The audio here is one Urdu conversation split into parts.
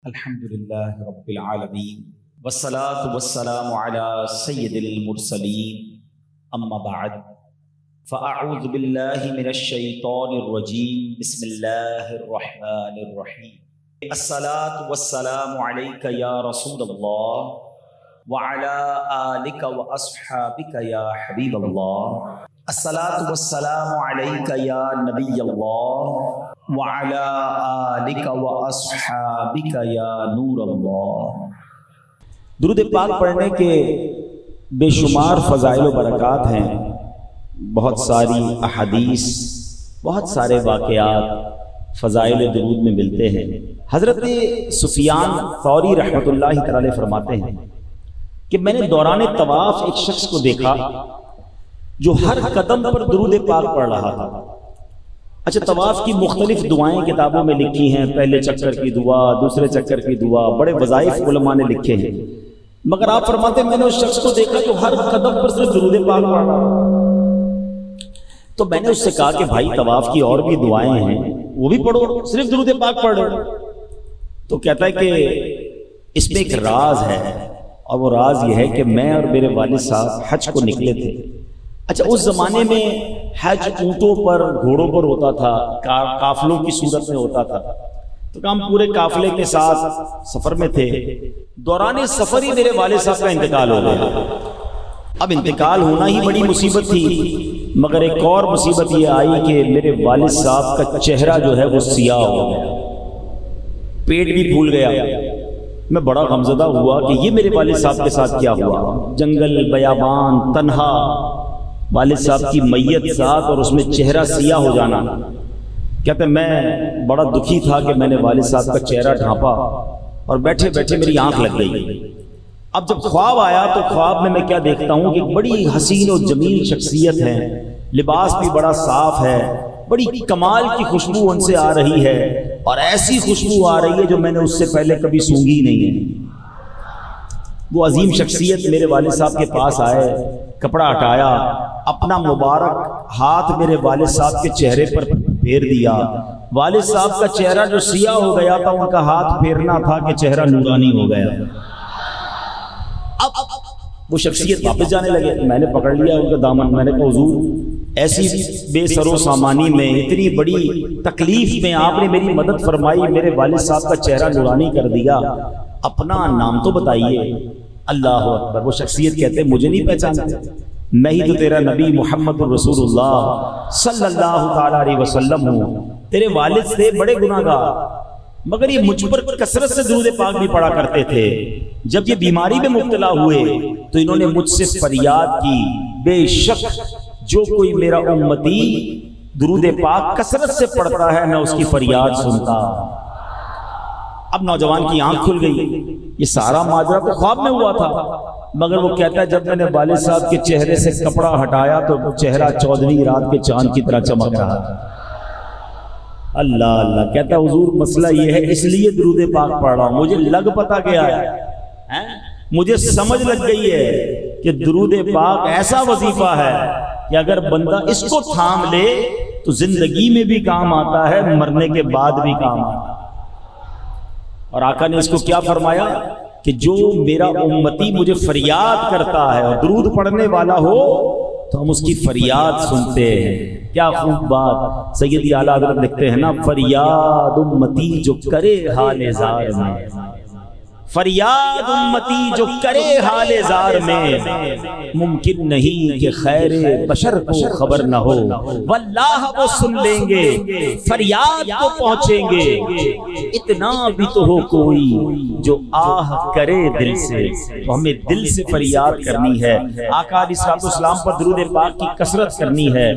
الحمد لله رب العالمين والصلاة والسلام على سيد المرسلين أما بعد فأعوذ بالله من الشيطان الرجيم بسم الله الرحمن الرحيم الصلاة والسلام عليك يا رسول الله وعلى آلك وأصحابك يا حبيب الله الصلاة والسلام عليك يا نبي الله وعلى آلك وأصحابك يا نور اللہ۔ درود پاک پڑھنے کے بے شمار فضائل و برکات ہیں، بہت ساری احادیث، بہت سارے واقعات فضائل درود میں ملتے ہیں۔ حضرت سفیان ثوری رحمۃ اللہ تعالی فرماتے ہیں کہ میں نے دوران طواف ایک شخص کو دیکھا جو ہر قدم پر درود پاک پڑھ رہا تھا۔ اچھا، طواف کی مختلف دعائیں کتابوں میں لکھی ہیں، پہلے چکر کی دعا، دوسرے چکر کی دعا، بڑے وظائف علماء نے لکھے ہیں، مگر آپ فرماتے ہیں میں نے اس شخص کو دیکھا جو ہر قدم پر صرف درود پاک پڑھ رہا۔ تو میں نے اس سے کہا کہ بھائی طواف کی اور بھی دعائیں ہیں، وہ بھی پڑھو، صرف درود پاک پڑھو۔ تو کہتا ہے کہ اس میں ایک راز ہے، اور وہ راز یہ ہے کہ میں اور میرے والد صاحب حج کو نکلے تھے۔ اچھا، اس زمانے میں حج اونٹوں پر، گھوڑوں پر ہوتا تھا، قافلوں کی صورت میں ہوتا تھا، تو ہم پورے قافلے کے ساتھ سفر میں تھے۔ دوران سفر ہی میرے والد صاحب کا انتقال ہو گیا۔ اب انتقال ہونا ہی بڑی مصیبت تھی، مگر ایک اور مصیبت یہ آئی کہ میرے والد صاحب کا چہرہ جو ہے وہ سیاہ ہو گیا، پیٹ بھی پھول گیا۔ میں بڑا غمزدہ ہوا کہ یہ میرے والد صاحب کے ساتھ کیا ہوا۔ جنگل، بیابان، تنہا، والد صاحب کی میت ساتھ اور اس میں چہرہ سیاہ ہو جانا۔ کہتے میں بڑا دکھی تھا کہ میں نے والد صاحب کا چہرہ ڈھانپا اور بیٹھے بیٹھے میری آنکھ لگ گئی۔ اب جب خواب آیا تو خواب میں کیا دیکھتا ہوں کہ بڑی حسین و جمیل شخصیت ہے، لباس بھی بڑا صاف ہے، بڑی کمال کی خوشبو ان سے آ رہی ہے، اور ایسی خوشبو آ رہی ہے جو میں نے اس سے پہلے کبھی سونگھی نہیں ہے۔ وہ عظیم شخصیت میرے والد صاحب کے پاس آئے، کپڑا ہٹایا، اپنا مبارک ہاتھ میرے والد صاحب کے چہرے پر پھیر دیا۔ والد صاحب کا چہرہ جو سیاہ ہو گیا تھا، ان کا ہاتھ پھیرنا تھا کہ چہرہ نورانی ہو گیا۔ اب وہ شخصیت واپس جانے لگے، میں نے پکڑ لیا ان کا دامن، میں نے کہا حضور ایسی بے سر و سامانی میں، اتنی بڑی تکلیف میں آپ نے میری مدد فرمائی، میرے والد صاحب کا چہرہ نورانی کر دیا، اپنا نام تو بتائیے۔ اللہ اکبر۔ وہ شخصیت کہتے مجھے نہیں پہچانتے، میں ہی تو تیرا نبی محمد الرسول اللہ صلی اللہ تعالی علیہ وسلم ہوں، تیرے والد سے بڑے گناہ گار، مگر یہ مجھ پر کثرت سے درود پاک بھی پڑھا کرتے تھے۔ جب یہ بیماری میں مبتلا ہوئے تو انہوں نے مجھ سے فریاد کی، بے شک جو کوئی میرا امتی درود پاک کثرت سے پڑھتا ہے میں اس کی فریاد سنتا۔ اب نوجوان کی آنکھ کھل گئی، یہ سارا ماجرا تو خواب میں ہوا تھا، مگر وہ کہتا ہے جب میں نے والد صاحب کے چہرے سے کپڑا ہٹایا تو چہرہ 14ویں رات کے چاند کی طرح چمک رہا تھا۔ اللہ اللہ۔ کہتا ہے حضور مسئلہ یہ ہے، اس لیے درود پاک پڑھ رہا ہوں، مجھے لگ پتا گیا ہے، مجھے سمجھ لگ گئی ہے کہ درود پاک ایسا وظیفہ ہے کہ اگر بندہ اس کو تھام لے تو زندگی میں بھی کام آتا ہے، مرنے کے بعد بھی کام آتا ہے۔ اور آقا نے اس کو کیا فرمایا کہ جو میرا امتی مجھے فریاد کرتا ہے اور درود پڑھنے والا ہو تو ہم اس کی فریاد سنتے ہیں۔ کیا خوب بات۔ سیدی اعلیٰ حضرت لکھتے ہیں نا، فریاد امتی جو کرے حال زار میں، فریاد امتی جو کرے حال زار میں، ممکن نہیں کہ خیر بشر کو خبر نہ ہو، واللہ وہ سن لیں گے، فریاد کو پہنچیں گے۔ اتنا بھی تو ہو کوئی جو آہ کرے دل سے، تو ہمیں دل سے فریاد کرنی ہے، آقا علیہ الصلوۃ والسلام پر درود پاک کی کثرت کرنی ہے۔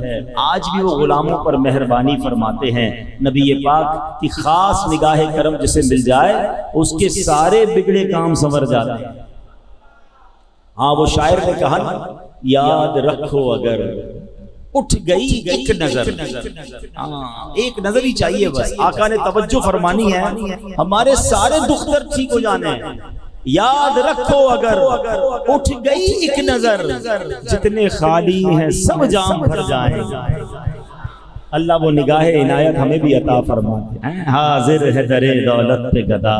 آج بھی وہ غلاموں پر مہربانی فرماتے ہیں، نبی پاک کی خاص نگاہ کرم جسے مل جائے اس کے سارے بگڑے کام سنور جاتے ہیں۔ ہاں، وہ شاعر نے کہا یاد رکھو اگر اٹھ گئی ایک نظر، ایک نظر ہی چاہیے بس۔ آقا نے توجہ فرمانی ہے، ہمارے سارے دکھ درد ٹھیک ہو جانے ہیں۔ یاد رکھو اگر اٹھ گئی ایک نظر، جتنے خالی ہیں سب جام بھر جائیں۔ اللہ وہ نگاہ عنایت ہمیں بھی عطا فرماتے ہیں۔ حاضر ہے در دولت پہ گدا،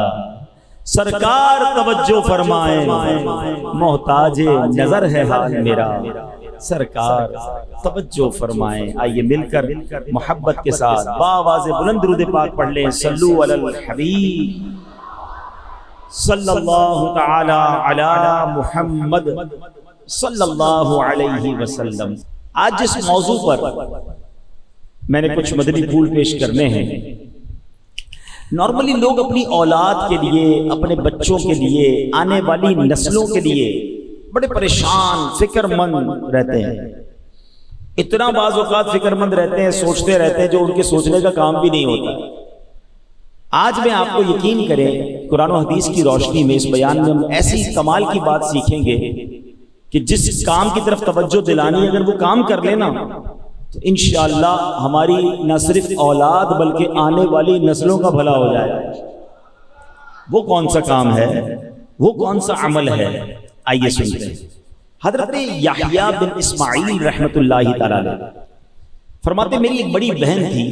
سرکار توجہ فرمائیں محتاج نظر ہے حال میرا، سرکار توجہ فرمائیں۔ آئیے مل کر محبت کے ساتھ بآواز بلند درود پاک پڑھ لیں، صلو علی الحبیب صلی اللہ تعالی علی محمد صلی اللہ علیہ وسلم۔ آج جس موضوع پر میں نے کچھ مدنی پھول پیش کرنے ہیں، نارملی لوگ اپنی اولاد کے لیے، اپنے بچوں کے لیے، آنے والی نسلوں کے لیے بڑے پریشان، فکر مند رہتے ہیں۔ اتنا بعض اوقات فکر مند رہتے ہیں، سوچتے رہتے ہیں جو ان کے سوچنے کا کام بھی نہیں ہوتا۔ آج میں آپ کو یقین کریں، قرآن و حدیث کی روشنی میں اس بیان میں ہم ایسی کمال کی بات سیکھیں گے کہ جس کام کی طرف توجہ دلانی اگر وہ کام کر لینا تو انشاءاللہ ہماری نہ صرف اولاد بلکہ آنے والی نسلوں کا بھلا ہو جائے۔ وہ کون سا کام ہے، وہ کون سا عمل ہے، آئیے سنتے ہیں۔ حضرت یحییٰ بن اسماعیل رحمۃ اللہ تعالی علیہ فرماتے میری ایک بڑی بہن تھی،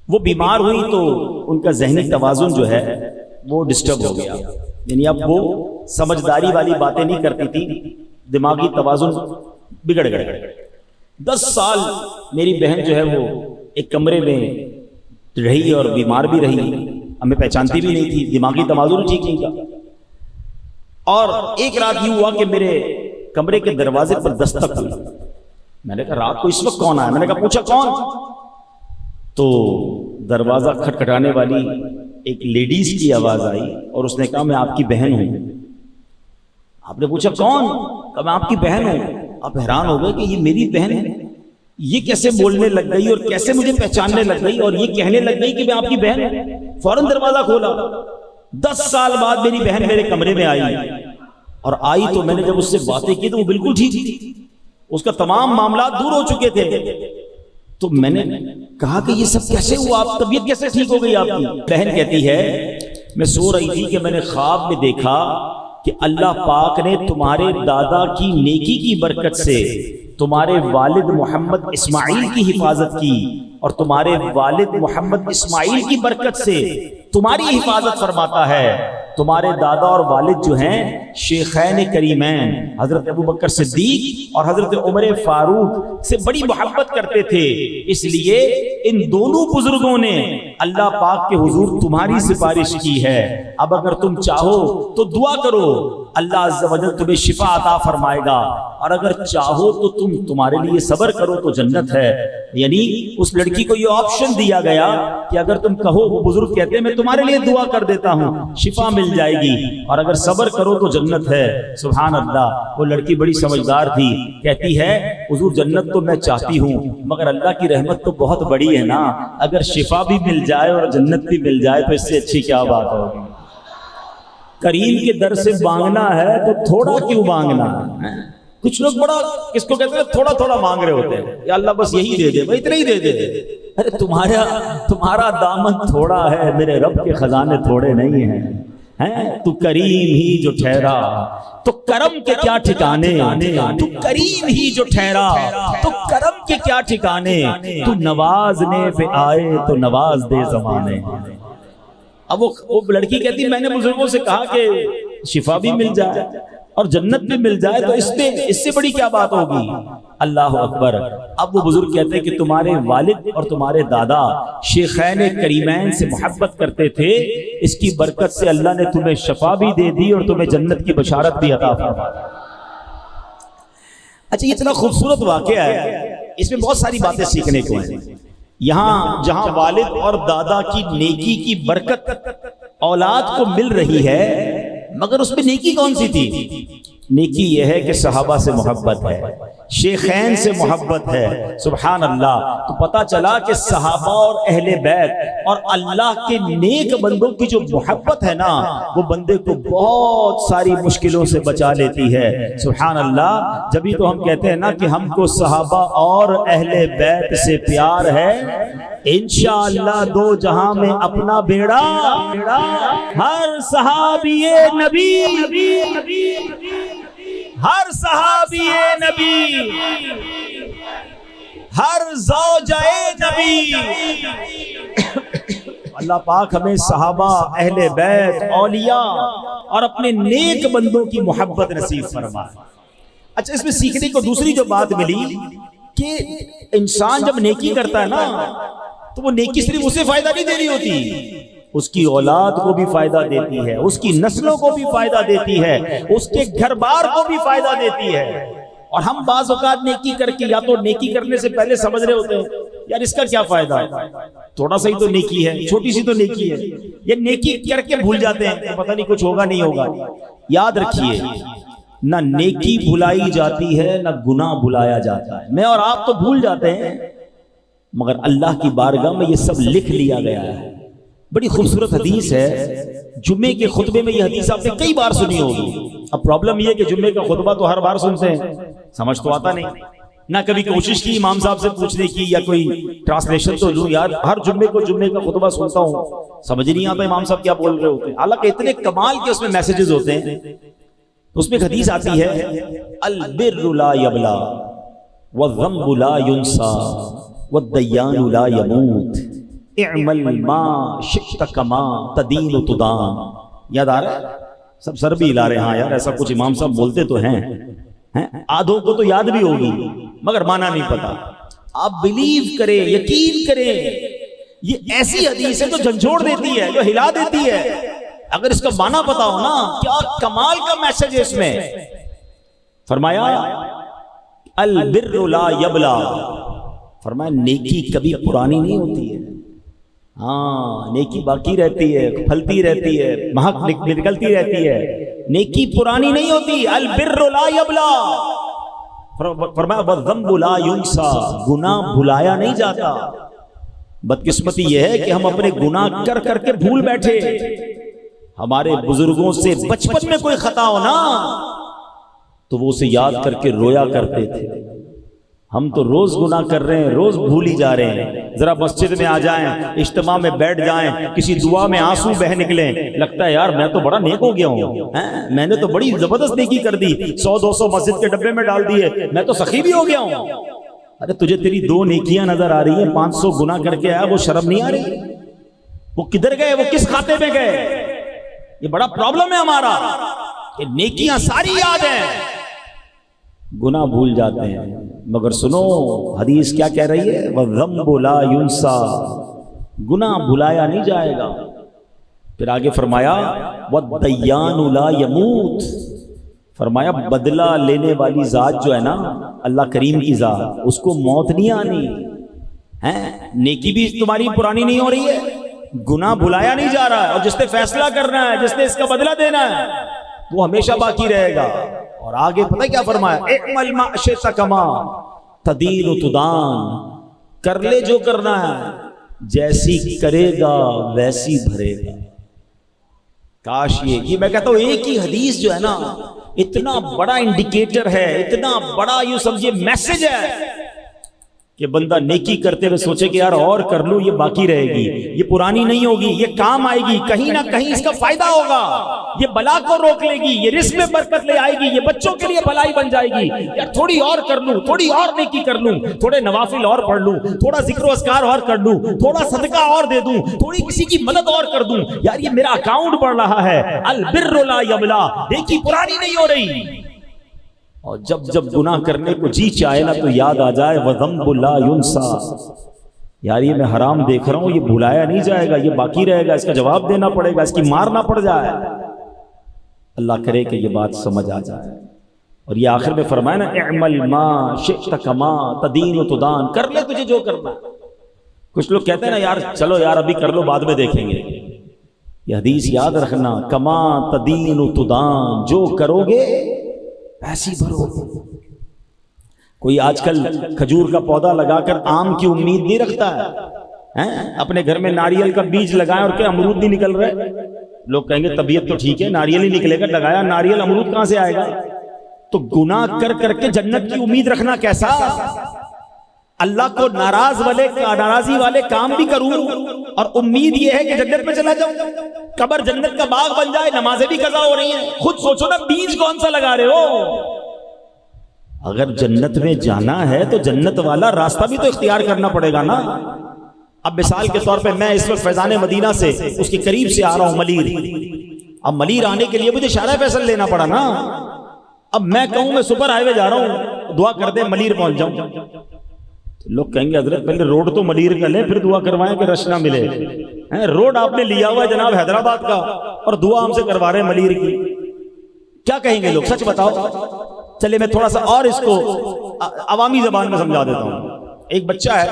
وہ بیمار ہوئی تو ان کا ذہنی توازن جو ہے وہ ڈسٹرب ہو گیا، یعنی اب وہ سمجھداری والی باتیں نہیں کرتی تھی، دماغی توازن بگڑ گیا۔ 10 سال میری بہن جو ہے وہ ایک کمرے میں رہی اور بیمار بھی رہی، ہمیں پہچانتی بھی نہیں تھی، دماغی توازن ٹھیک نہیں تھا۔ اور ایک رات یہ ہوا کہ میرے کمرے کے دروازے پر دستک ہوئی۔ میں نے کہا رات کو اس وقت کون آیا؟ میں نے کہا پوچھا کون؟ تو دروازہ کھٹکھٹانے والی ایک لیڈیز کی آواز آئی اور اس نے کہا میں آپ کی بہن ہوں۔ آپ نے پوچھا کون؟ کہا میں آپ کی بہن ہوں۔ آپ حیران ہو گئے کہ یہ میری بہن ہے، یہ کیسے بولنے لگ گئی اور کیسے مجھے پہچاننے لگ گئی اور یہ کہنے لگ گئی کہ میں آپ کی بہن ہوں۔ فوراً دروازہ کھولا۔ 10 سال بعد میری بہن میرے کمرے میں آئی، اور آئی تو میں نے جب اس سے باتیں کی تو وہ بالکل ٹھیک تھی، اس کا تمام معاملات دور ہو چکے تھے۔ تو میں نے کہا کہ یہ سب کیسے ہوا، آپ طبیعت کیسے ٹھیک ہو گئی آپ کی؟ بہن کہتی ہے میں سو رہی تھی کہ میں نے خواب میں دیکھا کہ اللہ پاک نے تمہارے دادا کی نیکی کی برکت سے تمہارے والد محمد اسماعیل کی حفاظت کی، اور تمہارے والد محمد اسماعیل کی برکت سے تمہاری حفاظت فرماتا ہے۔ تمہارے دادا اور والد جو ہیں شیخین کریمین حضرت ابو بکر صدیق اور حضرت عمر فاروق سے بڑی محبت کرتے تھے، اس لیے ان دونوں بزرگوں نے اللہ پاک کے حضور تمہاری سفارش کی ہے۔ اب اگر تم چاہو تو دعا کرو، اللہ عز و جل تمہیں شفا عطا فرمائے گا، اور اگر چاہو تو تمہارے لیے صبر کرو تو جنت ہے۔ یعنی اس لڑکی کو یہ آپشن دیا گیا کہ اگر تم کہو، وہ بزرگ کہتے ہیں میں تمہارے لیے دعا کر دیتا ہوں، شفا مل جائے گی، اور اگر صبر کرو تو جنت ہے۔ سبحان اللہ۔ وہ لڑکی بڑی سمجھدار تھی، کہتی ہے حضور جنت تو میں چاہتی ہوں مگر اللہ کی رحمت تو بہت بڑی ہے نا، اگر شفا بھی مل جائے اور جنت بھی مل جائے تو اس سے اچھی کیا بات ہوگی۔ کریم کے در سے مانگنا ہے تو تھوڑا کیوں مانگنا ہے؟ کچھ لوگ بڑا کس کو کہتے ہیں تھوڑا تھوڑا مانگ رہے ہوتے ہیں، یا اللہ بس یہی دے دے، بھائی اتنا ہی دے دے۔ ارے تمہارا دامن تھوڑا ہے، میرے رب کے خزانے تھوڑے نہیں ہیں۔ تو کریم ہی جو ٹھہرا تو کرم کے کیا ٹھکانے، تو کریم ہی جو ٹھہرا تو کرم کے کیا ٹھکانے، تو نوازنے پہ آئے تو نواز دے زمانے۔ اب وہ لڑکی کہتی میں نے بزرگوں سے کہا کہ شفا بھی مل جائے اور جنت بھی مل جائے تو اس سے بڑی کیا بات ہوگی۔ اللہ اکبر۔ اب وہ بزرگ کہتے ہیں کہ تمہارے والد اور تمہارے دادا شیخین کریمین سے محبت کرتے تھے، اس کی برکت سے اللہ نے تمہیں شفا بھی دے دی اور تمہیں جنت کی بشارت بھی عطا فرما دی۔ اچھا، یہ اتنا خوبصورت واقعہ ہے، اس میں بہت ساری باتیں سیکھنے کو ہیں۔ یہاں جہاں والد اور دادا کی نیکی کی برکت اولاد کو مل رہی ہے، مگر اس میں نیکی کون سی تھی؟ نیکی یہ ہے کہ صحابہ سے محبت ہے، شیخین سے محبت ہے۔ سبحان اللہ۔ تو پتہ چلا کہ صحابہ اور اہل بیت اور اللہ کے نیک بندوں کی جو محبت ہے نا، وہ بندے کو بہت ساری مشکلوں سے بچا لیتی ہے۔ سبحان اللہ۔ جبھی تو ہم کہتے ہیں نا کہ ہم کو صحابہ اور اہل بیت سے پیار ہے، انشاءاللہ دو جہاں میں اپنا بیڑا ہر صحابی نبی، ہر صحابی نبی، ہر زوجہ نبی اللہ پاک ہمیں صحابہ، اہل بیت، اولیاء اور اپنے نیک بندوں کی محبت نصیب فرمائے۔ اچھا، اس میں سیکھنے کو دوسری جو بات ملی کہ انسان جب نیکی کرتا ہے نا تو وہ نیکی صرف اسے فائدہ نہیں دے رہی ہوتی، اس کی اولاد کو بھی فائدہ دیتی ہے، اس کی نسلوں کو بھی فائدہ دیتی ہے، اس کے گھر بار کو بھی فائدہ دیتی ہے۔ اور ہم بعض اوقات نیکی کر کے یا تو نیکی کرنے سے پہلے سمجھ رہے ہوتے ہیں یار اس کا کیا فائدہ ہے، تھوڑا سا ہی تو نیکی ہے، چھوٹی سی تو نیکی ہے، یہ نیکی کر کے بھول جاتے ہیں، پتہ نہیں کچھ ہوگا نہیں ہوگا۔ یاد رکھیے، نہ نیکی بھلائی جاتی ہے نہ گناہ بھلایا جاتا ہے۔ میں اور آپ تو بھول جاتے ہیں، مگر اللہ کی بارگاہ میں یہ سب لکھ لیا گیا ہے۔ بڑی خوبصورت حدیث ہے، جمعے کے خطبے میں یہ حدیث آپ نے کئی بار سنی ہوگی۔ اب پرابلم یہ کہ جمعے کا خطبہ تو ہر بار سنتے ہیں، سمجھ تو آتا نہیں، نہ کبھی کوشش کی امام صاحب سے پوچھنے کی یا کوئی ٹرانسلیشن تو لوں، یار ہر جمعے کو جمعے کا خطبہ سنتا ہوں، سمجھ نہیں آتا امام صاحب کیا بول رہے ہوتے ہیں، حالانکہ اتنے کمال کے اس میں میسیجز ہوتے ہیں۔ اس میں ایک حدیث آتی ہے، البر لا یبلا والذنب لا ینسا والدیان لا یموت اعمل ما شئت کما تدین تدان۔ یاد آ رہا ہے؟ سب سر بھی ہلا رہے ہیں، ہاں یار ایسا کچھ امام صاحب بولتے تو ہیں، آدھوں کو تو یاد بھی ہوگی مگر مانا نہیں پتا۔ آپ بلیو کریں، یقین کریں، یہ ایسی حدیث ہے جو جھنجھوڑ دیتی ہے، جو ہلا دیتی ہے۔ اگر اس کا معنی پتا ہو نا، کیا کمال کا میسج ہے اس میں۔ فرمایا البر لا یبلا، فرمایا نیکی کبھی پرانی نہیں ہوتی ہے، ہاں نیکی باقی رہتی ہے، پھلتی رہتی ہے، مہک نکلتی رہتی ہے، نیکی پرانی نہیں ہوتی۔ البر لا یبلا، فرمایا والذنب لا ینسا، گناہ بھلایا نہیں جاتا۔ بدقسمتی یہ ہے کہ ہم اپنے گناہ کر کر کے بھول بیٹھے۔ ہمارے بزرگوں سے بچپن میں کوئی خطا ہو نا تو وہ اسے یاد کر کے رویا کرتے تھے، ہم تو روز گناہ کر رہے ہیں، روز بھولی جا رہے ہیں۔ ذرا مسجد میں آ جائیں، اجتماع میں بیٹھ جائیں، کسی دعا میں آنسو بہ نکلیں، لگتا ہے یار میں تو بڑا نیک ہو گیا ہوں، میں نے تو بڑی زبردست نیکی کر دی، 100-200 مسجد کے ڈبے میں ڈال دیے، میں تو سخی بھی ہو گیا ہوں۔ ارے تجھے تیری 2 نیکیاں نظر آ رہی ہیں، 500 گناہ کر کے آیا، وہ شرم نہیں آ رہی؟ وہ کدھر گئے، وہ کس کھاتے میں گئے؟ یہ بڑا پرابلم ہے ہمارا کہ نیکیاں ساری یاد ہیں، گناہ بھول جاتے ہیں۔ مگر سنو حدیث کیا کہہ رہی ہے، وَالذَّنبُ لَا يُنسَى، گناہ بھلایا نہیں جائے گا۔ پھر آگے فرمایا وَالدَّيَّانُ لَا يَمُوتُ، فرمایا بدلہ لینے والی ذات جو ہے نا، اللہ کریم کی ذات، اس کو موت نہیں آنی ہے۔ نیکی بھی تمہاری پرانی نہیں ہو رہی ہے، گناہ بھلایا نہیں جا رہا ہے، اور جس نے فیصلہ کرنا ہے، جس نے اس کا بدلہ دینا ہے، وہ ہمیشہ باقی رہے گا۔ اور آگے پتہ کیا فرمایا، اعمل ما شئت کما تدین تدان، کر لے جو کرنا ہے، جیسی کرے گا ویسی بھرے گا۔ کاش یہ میں کہتا ہوں ایک ہی حدیث جو ہے نا اتنا بڑا انڈیکیٹر ہے، اتنا بڑا یوں سمجھے میسج ہے کہ بندہ نیکی کرتے ہوئے سوچے کہ یار اور کر لوں، یہ باقی رہے گی، یہ پرانی نہیں ہوگی، یہ کام آئے گی، کہیں نہ کہیں اس کا فائدہ ہوگا، یہ بلا کو روک لے گی، یہ رزق میں برکت لے آئے گی، یہ بچوں کے لیے بھلائی بن جائے گی۔ یار تھوڑی اور کر لوں، تھوڑی اور نیکی کر لوں، تھوڑے نوافل اور پڑھ لوں، تھوڑا ذکر و اذکار اور کر لوں، تھوڑا صدقہ اور دے دوں، تھوڑی کسی کی مدد اور کر دوں، یار یہ میرا اکاؤنٹ بڑھ رہا ہے۔ البر لا یبلا، نیکی پرانی نہیں ہو رہی۔ اور جب جب گناہ کرنے کو جی چاہے نا تو یاد آ جائے وَذَنبُ لَا يُنسَى، یار یہ میں حرام دیکھ رہا ہوں، یہ بھلایا نہیں جائے گا، یہ باقی رہے گا، اس کا جواب دینا پڑے گا، اس کی مار نہ پڑ جائے۔ اللہ کرے کہ یہ بات سمجھ آ جائے۔ اور یہ آخر میں فرمایا نا اعمل ما شئت کما تدین تدان، کر لے تجھے جو کرنا۔ کچھ لوگ کہتے ہیں نا یار چلو یار ابھی کر لو بعد میں دیکھیں گے، یہ حدیث یاد رکھنا، کما تدین تدان، جو کرو گے ایسی بھرو۔ کوئی آج کل کھجور کا پودا لگا کر آم کی امید نہیں رکھتا ہے، اپنے گھر میں ناریل کا بیج لگائیں اور کیا امرود نہیں نکل رہے؟ لوگ کہیں گے طبیعت تو ٹھیک ہے، ناریل ہی نکلے گا، لگایا ناریل، امرود کہاں سے آئے گا؟ تو گناہ کر کر کے جنت کی امید رکھنا کیسا؟ اللہ کو ناراضی والے کام بھی کروں اور امید یہ ہے کہ جنت میں چلا جاؤں، قبر جنت کا باغ بن جائے، نمازیں بھی قضا ہو رہی ہیں۔ خود سوچو نا بیج کون سا لگا رہے ہو؟ اگر جنت میں جانا ہے تو جنت والا راستہ بھی تو اختیار کرنا پڑے گا نا۔ اب مثال کے طور پہ میں اس وقت فیضان مدینہ سے اس کے قریب سے آ رہا ہوں ملیر، اب ملیر آنے کے لیے مجھے شارع فیصل لینا پڑا نا. اب میں کہوں میں سپر ہائی وے جا رہا ہوں، دعا کر دیں ملیر پہنچ جاؤں، لوگ کہیں گے حضرت پہلے روڈ تو ملیر کا لیں پھر دعا کروائیں کہ رش نہ ملے. روڈ آپ نے لیا ہوا ہے جناب حیدرآباد کا اور دعا ہم سے کروا رہے ہیں ملیر کی، کیا کہیں گے لوگ؟ سچ بتاؤ. چلے میں تھوڑا سا اور اس کو عوامی زبان میں سمجھا دیتا ہوں. ایک بچہ ہے،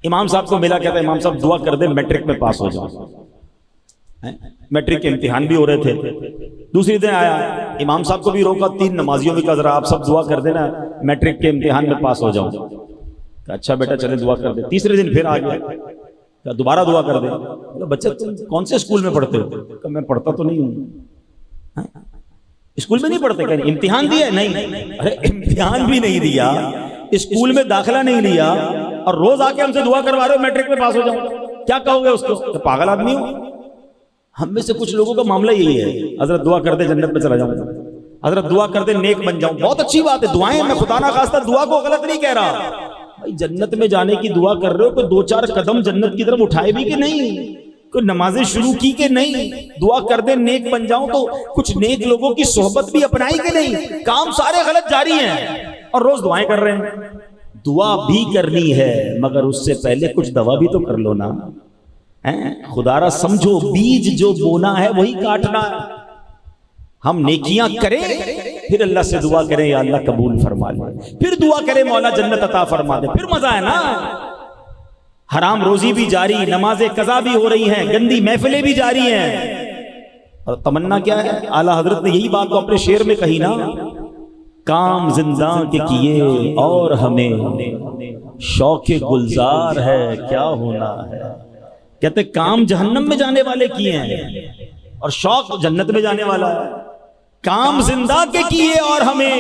امام صاحب کو ملا، کہتا ہے امام صاحب دعا کر دیں میٹرک میں پاس ہو جاؤں. میٹرک کے امتحان بھی ہو رہے تھے. دوسری دن آیا، امام صاحب کو بھی روکا، 3 نمازیوں بھی کہا ذرا آپ سب دعا کر دینا میٹرک کے امتحان میں پاس ہو جاؤں. اچھا بیٹا چلے دعا کر دے. تیسرے دن پھر آ گیا، دوبارہ دعا کر دے. بچہ تم کون سے اسکول میں پڑھتے ہو؟ میں پڑھتا تو نہیں ہوں. اسکول میں نہیں پڑھتے؟ کہ امتحان دیا؟ نہیں. ارے امتحان بھی نہیں دیا، اسکول میں داخلہ نہیں لیا اور روز آ کے ہم سے دعا کروا رہے ہو میٹرک میں پاس ہو جاؤں. کیا کہو گے اس کو؟ پاگل آدمی ہو. ہم میں سے کچھ لوگوں کا معاملہ یہی ہے، حضرت دعا کر دے جنت میں چلا جاؤں، حضرت دعا کر دے نیک بن جاؤں. بہت اچھی بات ہے دعائیں، میں خدا نہ خواستہ دعا کو غلط نہیں کہہ رہا. بھائی جنت میں جانے کی دعا کر رہے ہو، کوئی 2-4 قدم جنت کی طرف اٹھائے بھی کہ نہیں؟ کوئی نمازیں شروع کی کہ نہیں؟ دعا کر دے نیک بن جاؤں تو کچھ نیک لوگوں کی صحبت بھی اپنائی کہ نہیں؟ کام سارے غلط جاری ہیں اور روز دعائیں کر رہے ہیں. دعا بھی کرنی ہے مگر اس سے پہلے کچھ دوا بھی تو کر لو نا. خدا را سمجھو بیج جو بونا ہے وہی کاٹنا ہے. ہم نیکیاں کریں پھر اللہ سے دعا کریں یا اللہ قبول فرما لے، پھر دعا کریں مولا جنت عطا فرما دے، پھر مزہ ہے نا. حرام روزی بھی جاری، نماز قضا بھی ہو رہی ہیں، گندی محفلیں بھی جاری ہیں، اور تمنا کیا ہے؟ اعلیٰ حضرت نے یہی بات تو اپنے شعر میں کہی نا، کام زندہ کے کیے اور ہمیں شوق گلزار ہے کیا ہونا ہے. کہتے کام جہنم میں جانے والے کیے ہیں اور شوق جنت میں جانے والا ہے. کام زندہ کے کیے اور ہمیں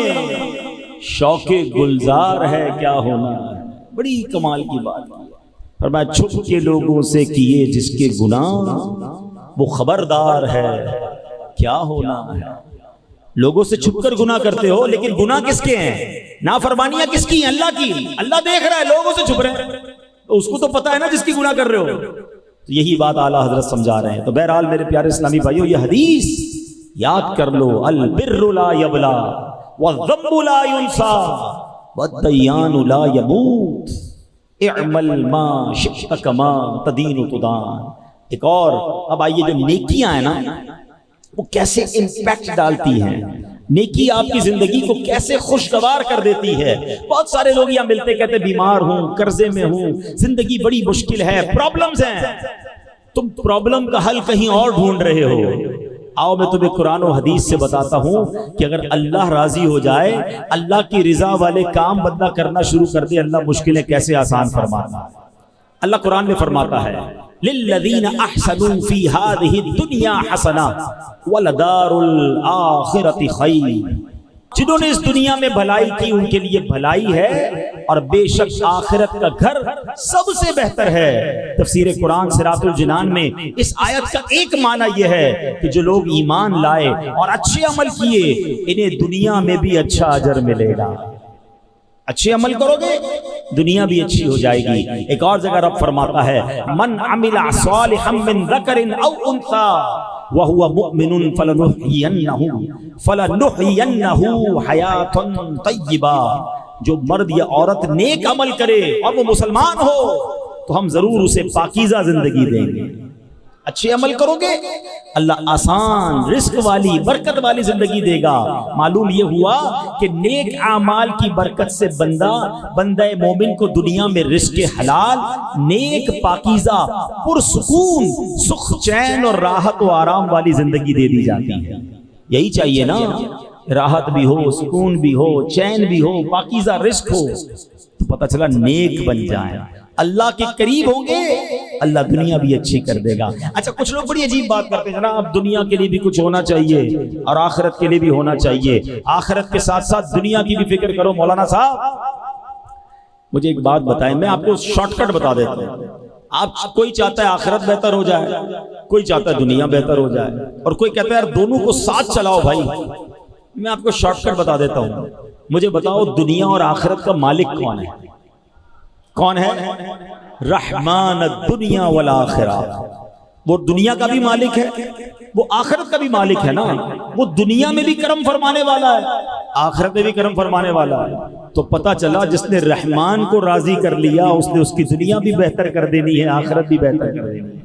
شوق گلزار ہے کیا ہونا ہے. بڑی کمال کی بات. فرمایا چھپ کے لوگوں سے کیے جس کے گناہ وہ خبردار ہے کیا ہونا ہے. لوگوں سے چھپ کر گناہ کرتے ہو لیکن گناہ کس کے ہیں؟ نافرمانیاں کس کی ہیں؟ اللہ کی. اللہ دیکھ رہا ہے، لوگوں سے چھپ رہے ہیں تو اس کو تو پتا ہے نا جس کی گناہ کر رہے ہو. تو یہی بات اعلیٰ حضرت سمجھا رہے ہیں. تو بہرحال میرے پیارے اسلامی بھائیو، یہ حدیث یاد کر لو، البر لا یبلا والذنب لا ینسا والدیان لا یموت اعمل ما شئت کما تدین تدان. ایک اور اب آئیے، جو نیکیاں ہیں نا وہ کیسے امپیکٹ ڈالتی ہیں، نیکی آپ کی زندگی کو کیسے خوشگوار کر دیتی ہے. بہت سارے لوگ یہاں ملتے کہتے بیمار ہوں، قرضے میں ہوں، زندگی بڑی مشکل ہے، پرابلمز ہیں. تم پرابلم کا حل کہیں اور ڈھونڈ رہے ہو. آؤ میں تمہیں قرآن و حدیث سے بتاتا ہوں کہ اگر اللہ راضی ہو جائے، اللہ کی رضا والے کام بندہ کرنا شروع کر دے، اللہ مشکلیں کیسے آسان فرماتا ہے. اللہ قرآن میں فرماتا ہے للذین احسنوا فی ہذہ الدنیا حسنہ ولدار الآخرۃ خیر. جنہوں نے اس دنیا میں بھلائی کی ان کے لیے بھلائی ہے اور بے شک آخرت کا گھر سب سے بہتر ہے. تفسیر قرآن صراط الجنان میں اس آیت کا ایک معنی یہ ہے کہ جو لوگ ایمان لائے اور اچھے عمل کیے انہیں دنیا میں بھی اچھا اجر ملے گا. اچھے عمل کرو گے دنیا بھی اچھی ہو جائے گی. ایک اور جگہ رب فرماتا ہے من عمل صالحا من ذکر او انثى وهو مؤمن فلنحيينه حیاة طیبہ. جو مرد یا عورت نیک عمل کرے اور وہ مسلمان ہو تو ہم ضرور اسے پاکیزہ زندگی دیں گے. اچھے عمل کرو گے اللہ آسان رزق والی برکت والی زندگی دے گا. معلوم یہ ہوا کہ نیک اعمال کی برکت سے بندہ مومن کو دنیا میں رزق حلال، نیک پاکیزہ پرسکون سکھ چین اور راحت و آرام والی زندگی دے دی جاتی ہے. یہی چاہیے نا، راحت بھی ہو، سکون بھی ہو، چین بھی ہو، پاکیزہ رزق ہو. تو پتہ چلا نیک بن جائیں، اللہ کے قریب ہوں گے، اللہ دنیا بھی اچھی کر دے گا. اچھا کچھ لوگ بڑی عجیب بات کرتے ہیں جناب دنیا کے لیے بھی کچھ ہونا چاہیے اور آخرت کے لیے بھی ہونا چاہیے. آخرت کے ساتھ ساتھ دنیا کی بھی فکر کرو. مولانا صاحب مجھے ایک بات بتائیں، میں آپ کو شارٹ کٹ بتا دیتا ہوں. آپ کوئی چاہتا ہے آخرت بہتر ہو جائے، کوئی چاہتا ہے دنیا بہتر ہو جائے، اور کوئی کہتا ہے یار دونوں کو ساتھ چلاؤ. بھائی میں آپ کو شارٹ کٹ بتا دیتا ہوں. مجھے بتاؤ دنیا اور آخرت کا مالک کون ہے؟ کون ہے؟ رحمان الدنیا والآخرہ، وہ دنیا کا بھی مالک ہے، وہ آخرت کا بھی مالک ہے نا، وہ دنیا میں بھی کرم فرمانے والا ہے، آخرت میں بھی کرم فرمانے والا ہے۔ تو پتہ چلا جس نے رحمان کو راضی کر لیا اس نے اس کی دنیا بھی بہتر کر دینی ہے، آخرت بھی بہتر کر دینی ہے۔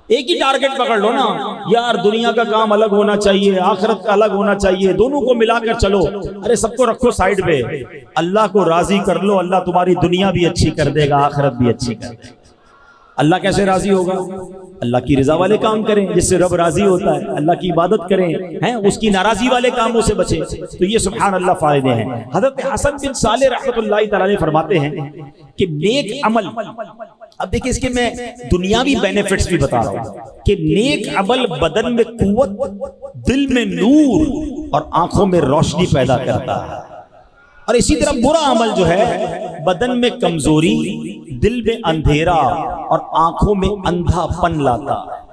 ایک ہی ٹارگٹ پکڑ لو نا یار، دنیا کا کام الگ ہونا چاہیے، آخرت کا الگ ہونا چاہیے، دونوں کو ملا کر چلو۔ ارے سب کو رکھو سائیڈ پہ، اللہ کو راضی کر لو، اللہ تمہاری دنیا بھی اچھی کر دے گا، آخرت بھی اچھی کر دے گا۔ اللہ کیسے راضی ہوگا؟ اللہ کی رضا والے کام کریں جس سے رب راضی ہوتا ہے، اللہ کی عبادت کریں، ہیں اس کی ناراضی والے کاموں سے بچیں۔ تو یہ سبحان اللہ فائدے ہیں۔ حضرت حسن بن صالح رحمۃ اللہ تعالی علیہ فرماتے ہیں کہ نیک عمل، اب دیکھیں اس کے میں دنیاوی بینیفٹس بھی بتا رہا ہوں کہ نیک عمل بدن میں قوت، دل میں نور اور آنکھوں میں روشنی پیدا کرتا ہے، اور اسی طرح برا عمل جو ہے بدن میں کمزوری، دل میں اندھیرا اور آنکھوں میں اندھا پن لاتا ہے۔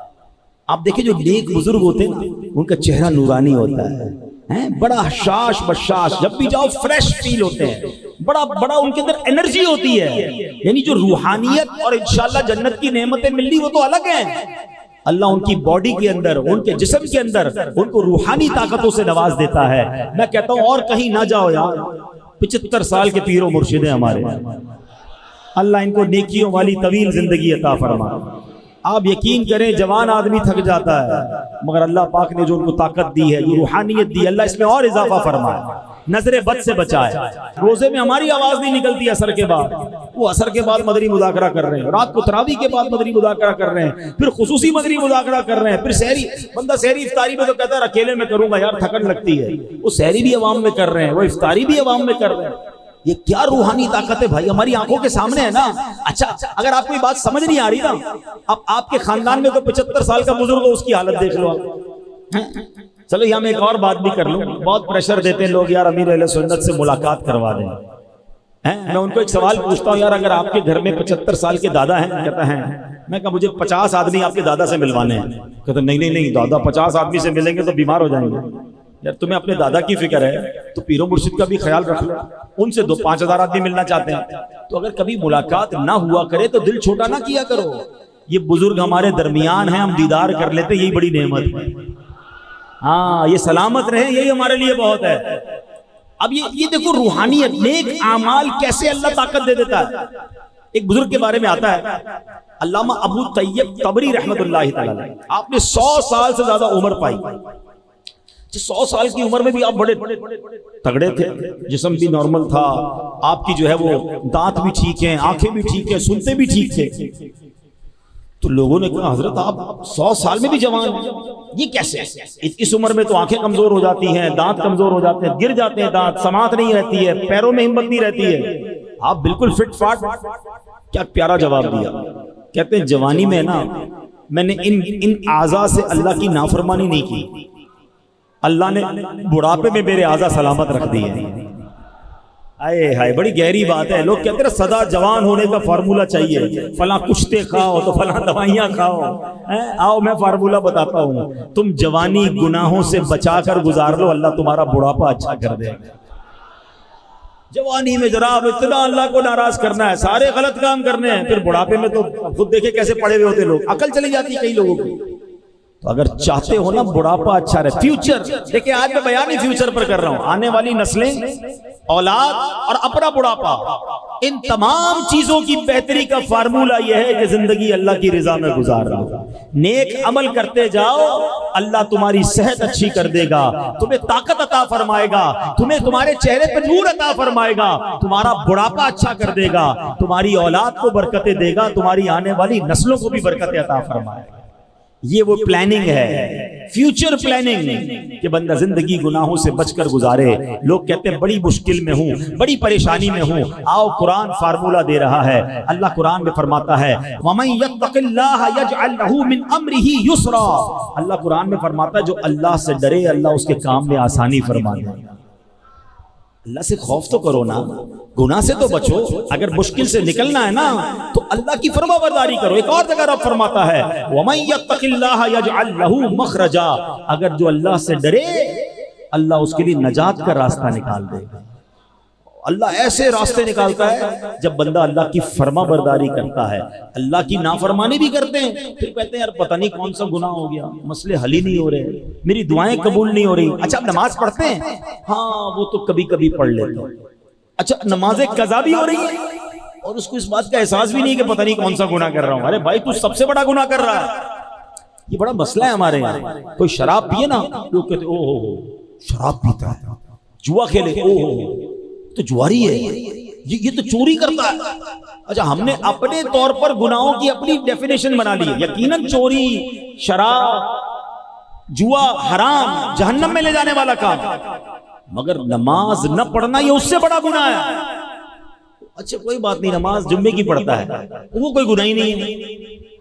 آپ دیکھیں جو نیک بزرگ ہوتے ہیں ان کا چہرہ نورانی ہوتا ہے، بڑا شاش بشاش، جب بھی جاؤ فریش فیل ہوتے ہیں، بڑا ان کے اندر انرجی ہوتی ہے، یعنی جو روحانیت اور انشاءاللہ جنت کی نعمتیں ملنی وہ تو الگ ہیں۔ اللہ ان کی باڈی کے اندر، ان کے جسم کے اندر ان کو روحانی طاقتوں سے نواز دیتا ہے۔ میں کہتا ہوں اور کہیں نہ جاؤ یار، 75 سال کے پیر و مرشد ہیں ہمارے، اللہ ان کو نیکیوں والی طویل زندگی عطا فرمائے۔ آپ یقین کریں جوان آدمی تھک جاتا ہے، مگر اللہ پاک نے جو ان کو طاقت دی ہے، جو روحانیت دی، اللہ اس میں اور اضافہ فرمائے، نظر بد سے بچائے۔ روزے میں ہماری آواز نہیں نکلتی عصر کے بعد، وہ عصر کے بعد مدنی مذاکرہ کر رہے ہیں، رات کو تراویح کے بعد مدنی مذاکرہ کر رہے ہیں، پھر خصوصی مدنی مذاکرہ کر رہے ہیں، پھر سحری، بندہ سحری افطاری میں تو کہتا ہے اکیلے میں کروں گا یار تھکن لگتی ہے، وہ سحری بھی عوام میں کر رہے ہیں، وہ افطاری بھی عوام میں کر رہے ہیں۔ یہ کیا روحانی طاقت ہے بھائی، ہماری آنکھوں کے سامنے ہے نا۔ اچھا اگر آپ کو یہ بات سمجھ نہیں آ رہی نا، اب آپ کے خاندان میں تو 75 سال کا بزرگ ہو، اس کی حالت دیکھ لو آپ۔ چلو یہاں میں ایک اور بات بھی کر لوں، بہت پریشر دیتے ہیں لوگ یار امیر اہل سنت سے ملاقات کروا دیں۔ میں ان کو ایک سوال پوچھتا ہوں یار، اگر آپ کے گھر میں 75 سال کے دادا ہیں، کہتا ہے میں کہا مجھے 50 آدمی آپ کے دادا سے ملوانے ہیں، کہتا نہیں دادا 50 آدمی سے ملیں گے تو بیمار ہو جائیں گے۔ یار تمہیں اپنے دادا کی فکر ہے تو پیر و مرشد کا بھی خیال رکھ لو، ان سے 5,000 آدمی ملنا چاہتے ہیں تو اگر کبھی ملاقات نہ ہوا کرے تو دل چھوٹا نہ کیا کرو۔ یہ بزرگ ہمارے درمیان ہیں، ہم دیدار کر لیتے، یہی بڑی نعمت ہے۔ ہاں یہ سلامت رہیں، یہی ہمارے لیے بہت ہے۔ اب یہ دیکھو روحانیت، نیک اعمال کیسے اللہ طاقت دے دیتا ہے۔ ایک بزرگ کے بارے میں آتا ہے علامہ ابو طیب طبری رحمۃ اللہ تعالی، آپ نے 100 سال سے زیادہ عمر پائی، 100 سال کی عمر میں بھی آپ بڑے تگڑے تھے، جسم بھی نارمل تھا، آپ کی جو ہے وہ دانت بھی ٹھیک ہیں، آنکھیں بھی ٹھیک ہیں، سنتے بھی ٹھیک تھے۔ تو لوگوں نے کہا حضرت آپ 100 سال میں بھی جوان ہیں، یہ کیسے؟ اس عمر میں تو آنکھیں کمزور ہو جاتی ہیں، دانت کمزور ہو جاتے ہیں، گر جاتے ہیں دانت، سماعت نہیں رہتی ہے، پیروں میں ہمت نہیں رہتی ہے، آپ بالکل فٹ فاٹ۔ کیا پیارا جواب دیا، کہتے ہیں جوانی میں نا میں نے ان اعضاء سے اللہ کی نافرمانی نہیں کی، اللہ نے بڑھاپے میں میرے اعضاء سلامت رکھ دیے۔ آئے ہائے بڑی گہری بات ہے۔ لوگ کہتے ہیں سدا جوان ہونے کا فارمولہ چاہیے، فلاں کشتے کھاؤ تو فلاں دوائیاں کھاؤ۔ آؤ میں فارمولہ بتاتا ہوں، تم جوانی گناہوں سے بچا کر گزار لو، اللہ تمہارا بڑھاپا اچھا کر دے گا۔ جوانی میں جناب اتنا اللہ کو ناراض کرنا ہے، سارے غلط کام کرنے ہیں، پھر بڑھاپے میں تو خود دیکھے کیسے پڑے ہوئے ہوتے لوگ، عقل چلی جاتی ہے کئی لوگوں کی۔ تو اگر چاہتے ہو نا بڑھاپا اچھا رہے، فیوچر دیکھیں، آج میں بیان ہی فیوچر پر کر رہا ہوں، آنے والی نسلیں، اولاد اور اپنا بڑھاپا، ان تمام چیزوں کی بہتری کا فارمولہ یہ ہے کہ زندگی اللہ کی رضا میں گزار رہا ہو، نیک عمل کرتے جاؤ، اللہ تمہاری صحت اچھی کر دے گا، تمہیں طاقت عطا فرمائے گا، تمہیں تمہارے چہرے پہ نور عطا فرمائے گا، تمہارا بڑھاپا اچھا کر دے گا، تمہاری اولاد کو برکتیں دے گا، تمہاری آنے والی نسلوں کو بھی برکتیں عطا فرمائے گا۔ یہ وہ پلاننگ ہے، فیوچر پلاننگ، کہ بندہ زندگی گناہوں سے بچ کر گزارے۔ لوگ کہتے ہیں بڑی مشکل میں ہوں، بڑی پریشانی میں ہوں، آؤ قرآن فارمولہ دے رہا ہے۔ اللہ قرآن میں فرماتا ہے وَمَن يَتَّقِ اللَّهَ يَجْعَلْ لَهُ مِنْ أَمْرِهِ يُسْرًا، اللہ قرآن میں فرماتا ہے جو اللہ سے ڈرے اللہ اس کے کام میں آسانی فرما دے۔ اللہ سے خوف تو کرو نا، گناہ سے تو بچو، اگر مشکل سے نکلنا ہے نا تو اللہ کی فرما برداری کرو۔ ایک اور جگہ رب فرماتا ہے وَمَن يَتَّقِ اللَّهَ يَجْعَلْ لَهُ مَخْرَجًا، اگر جو اللہ سے ڈرے اللہ اس کے لیے نجات کا راستہ نکال دے گا۔ اللہ ایسے راستے نکالتا ہے جب بندہ اللہ کی فرما برداری کرتا ہے. اللہ کی نافرمانی بھی کرتے ہیں, پھر کہتے ہیں یار پتہ نہیں کون سا گناہ ہو گیا, مسئلے حل ہی نہیں ہو رہے, میری دعائیں قبول نہیں ہو رہی. اچھا اب نماز پڑھتے ہیں, ہاں وہ تو کبھی کبھی پڑھ لیتے ہیں. اچھا نمازیں قضا بھی ہو رہی ہیں اور اس کو اس بات کا احساس بھی نہیں کہ پتہ نہیں کون سا گناہ کر رہا ہوں. ارے بھائی تو سب سے بڑا گناہ کر رہا ہے. یہ بڑا مسئلہ ہے ہمارے یہاں. کوئی شراب پیے نا, لوگ کہتے او ہو شراب پیتا ہے, جوا کھیلے او ہو تو جواری ہے, یہ تو چوری کرتا ہے. اچھا ہم نے اپنے طور پر گناہوں کی اپنی ڈیفینیشن بنا لی ہے. یقیناً چوری, شراب, جوا حرام, جہنم میں لے جانے والا کام, مگر نماز نہ پڑھنا یہ اس سے بڑا گناہ ہے. اچھا کوئی بات نہیں, نماز جمعے کی پڑھتا ہے وہ کوئی گناہ ہی نہیں ہے.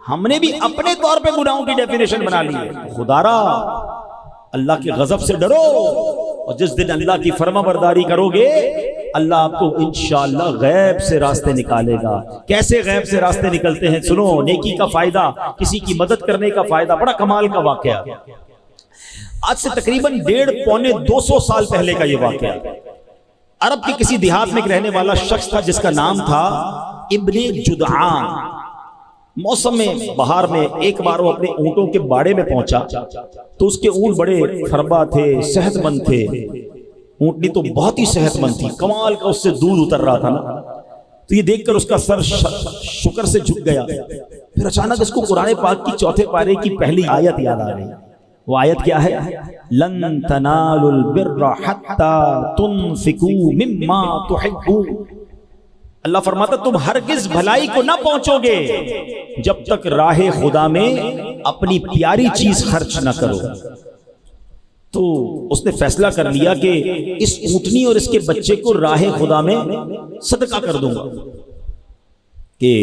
ہم نے بھی اپنے طور پہ گناہوں کی ڈیفینیشن بنا لی ہے. خدارا اللہ کے غضب سے ڈرو, اور جس دن اللہ کی فرما برداری کرو گے اللہ آپ کو انشاءاللہ غیب سے راستے نکالے گا. کیسے غیب سے راستے نکلتے ہیں سنو. نیکی کا فائدہ, کسی کی مدد کرنے کا فائدہ, بڑا کمال کا واقعہ. آج سے تقریباً 150-200 سال پہلے کا یہ واقعہ. عرب کے کسی دیہات میں ایک رہنے والا شخص تھا جس کا نام تھا ابن جدعان. موسم بہار میں ایک بار وہ اپنے اونٹوں کے باڑے میں پہنچا تو اس کے اونٹ بڑے فربا تھے, صحت مند تھے. اونٹنی تو بہت ہی صحت مند تھی, کمال کا اس سے دودھ اتر رہا تھا نا. تو یہ دیکھ کر اس کا سر شکر سے جھک گیا. پھر اچانک اس کو قرآن پاک کی چوتھے پارے کی پہلی آیت یاد آ گئی. وہ آیت کیا ہے؟ لن تنالوا البر حتى تنفقوا مما تحبون. اللہ فرماتا تم ہرگز بھلائی کو نہ پہنچو گے جب تک راہ خدا میں اپنی پیاری چیز خرچ نہ کرو. تو اس نے فیصلہ کر لیا کہ اس اونٹنی اور اس کے بچے کو راہ خدا میں صدقہ کر دوں گا. کہ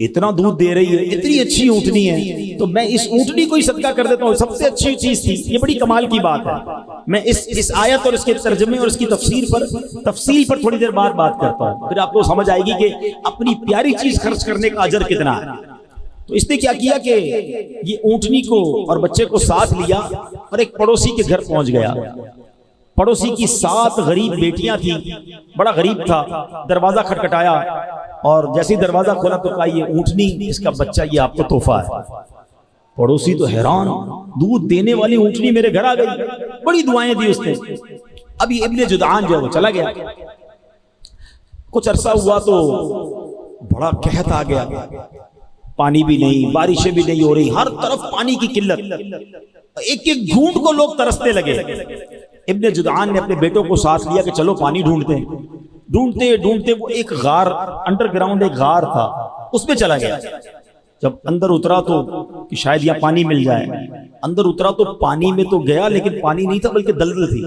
اتنا دودھ دے رہی ہے, اتنی اچھی اونٹنی ہے, تو میں اس اونٹنی کو ہی صدقہ کر دیتا ہوں. سب سے اچھی چیز تھی. یہ بڑی کمال کی بات ہے. میں اس آیت اور اس کے ترجمے اور اس کی تفصیل پر تھوڑی دیر بعد بات کرتا ہوں, پھر آپ کو سمجھ آئے گی کہ اپنی پیاری چیز خرچ کرنے کا اجر کتنا ہے. تو اس نے کیا کیا کہ یہ اونٹنی کو اور بچے کو ساتھ لیا اور ایک پڑوسی کے گھر پہنچ گیا. پڑوسی کی 7 غریب بیٹیاں تھیں, بڑا غریب تھا. دروازہ کھٹکھٹایا اور جیسے دروازہ کھولا تو کہا یہ اونٹنی, اس کا بچہ, یہ آپ کو تحفہ ہے. پڑوسی تو حیران, دودھ دینے والی اونٹنی میرے گھر آ گئی. بڑی دعائیں دی اس نے. اب یہ ابن جدعان جو ہے وہ چلا گیا. کچھ عرصہ ہوا تو بڑا قحط آ گیا. پانی بھی نہیں, بارشیں بھی نہیں ہو رہی, ہر طرف پانی کی قلت. ایک ایک گھونٹ کو لوگ ترسنے لگے. ابن جدعان نے اپنے بیٹوں کو ساتھ لیا کہ چلو پانی ڈھونڈتے ہیں. ڈھونڈتے ڈھونڈتے وہ ایک غار, انڈر گراؤنڈ ایک غار تھا, اس میں چلا گیا. جب اندر اترا تو کہ شاید یہاں پانی مل جائے, اندر اترا تو پانی میں تو گیا لیکن پانی نہیں تھا بلکہ دلدل تھی.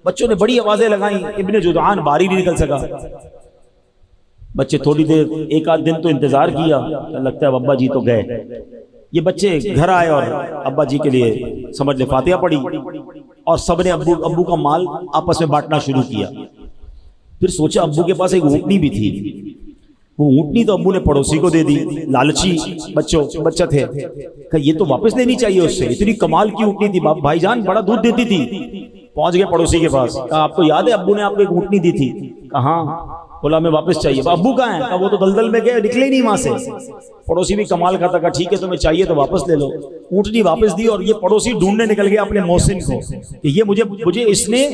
بچوں نے بڑی آوازیں لگائیں, ابن جدعان باہر ہی نہیں نکل سکا. بچے تھوڑی دیر, ایک آدھ دن تو انتظار کیا, لگتا ہے ابا جی تو گئے. یہ بچے گھر آئے اور ابا جی کے لیے سمجھ لے فاتحہ پڑھی اور سب نے ابو کا مال آپس میں بانٹنا شروع کیا. پھر سوچا ابو کے پاس ایک اونٹنی بھی تھی, وہ اونٹنی تو ابو نے پڑوسی کو دے دی. لالچی بچہ تھے, کہ یہ تو واپس لینی چاہیے اس سے, اتنی کمال کی اونٹنی تھی, بھائی جان بڑا دودھ دیتی تھی. پہنچ گئے پڑوسی کے پاس, کہا آپ کو یاد ہے ابو نے آپ کو ایک اونٹنی دی تھی؟ کہاں. بولا میں واپس چاہیے. ابو کہاں ہیں؟ کہا وہ تو دلدل میں گئے, نکلے نہیں وہاں سے. پڑوسی بھی کمال کا تھا, کہا ٹھیک ہے تمہیں چاہیے تو واپس لے لو. اونٹنی واپس دی اور یہ پڑوسی ڈھونڈنے نکل گیا اپنے محسن کو کہ یہ مجھے اس نے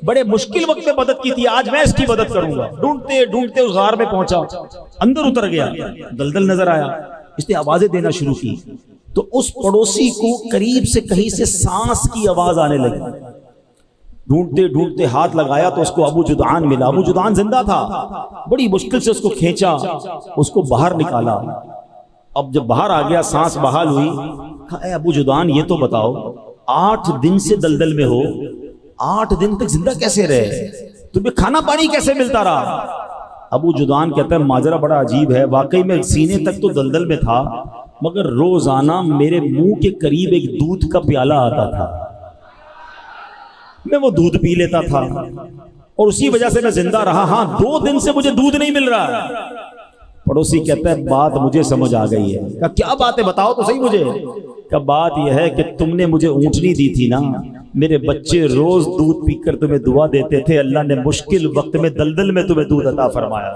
بڑے مشکل وقت میں مدد کی تھی, آج میں اس کی مدد کروں گا. ڈھونڈتے ڈھونڈتے اس غار میں پہنچا, اندر اتر گیا, دلدل نظر آیا. اس نے آوازیں دینا شروع کی تو اس پڑوسی کو قریب سے کہیں سے سانس کی آواز آنے لگی. ڈھونڈتے ڈھونڈتے ہاتھ لگایا تو اس کو ابو جدعان ملا. ابو جدعان زندہ تھا. بڑی مشکل سے اس کو کھینچا, اس کو باہر نکالا. اب جب باہر آ گیا, سانس بحال ہوئی, کہا اے ابو جدعان یہ تو بتاؤ 8 دن سے دلدل میں ہو, 8 دن تک زندہ کیسے رہے, تمہیں کھانا پانی کیسے ملتا رہا؟ ابو جدعان کہتا ہے ماجرا بڑا عجیب ہے. واقعی میں سینے تک تو دلدل میں تھا, مگر روزانہ میرے منہ کے قریب ایک دودھ کا پیالہ آتا تھا, میں وہ دودھ پی لیتا تھا اور اسی وجہ سے میں زندہ رہا. ہاں 2 دن سے مجھے دودھ نہیں مل رہا. پڑوسی کہتا ہے بات مجھے سمجھ آ گئی ہے. کہا کیا بات ہے, بتاؤ تو صحیح مجھے. کہ بات یہ ہے کہ تم نے مجھے اونٹنی دی تھی نا, میرے بچے روز دودھ پی کر تمہیں دعا دیتے تھے، اللہ نے مشکل وقت میں دلدل میں تمہیں دودھ عطا فرمایا۔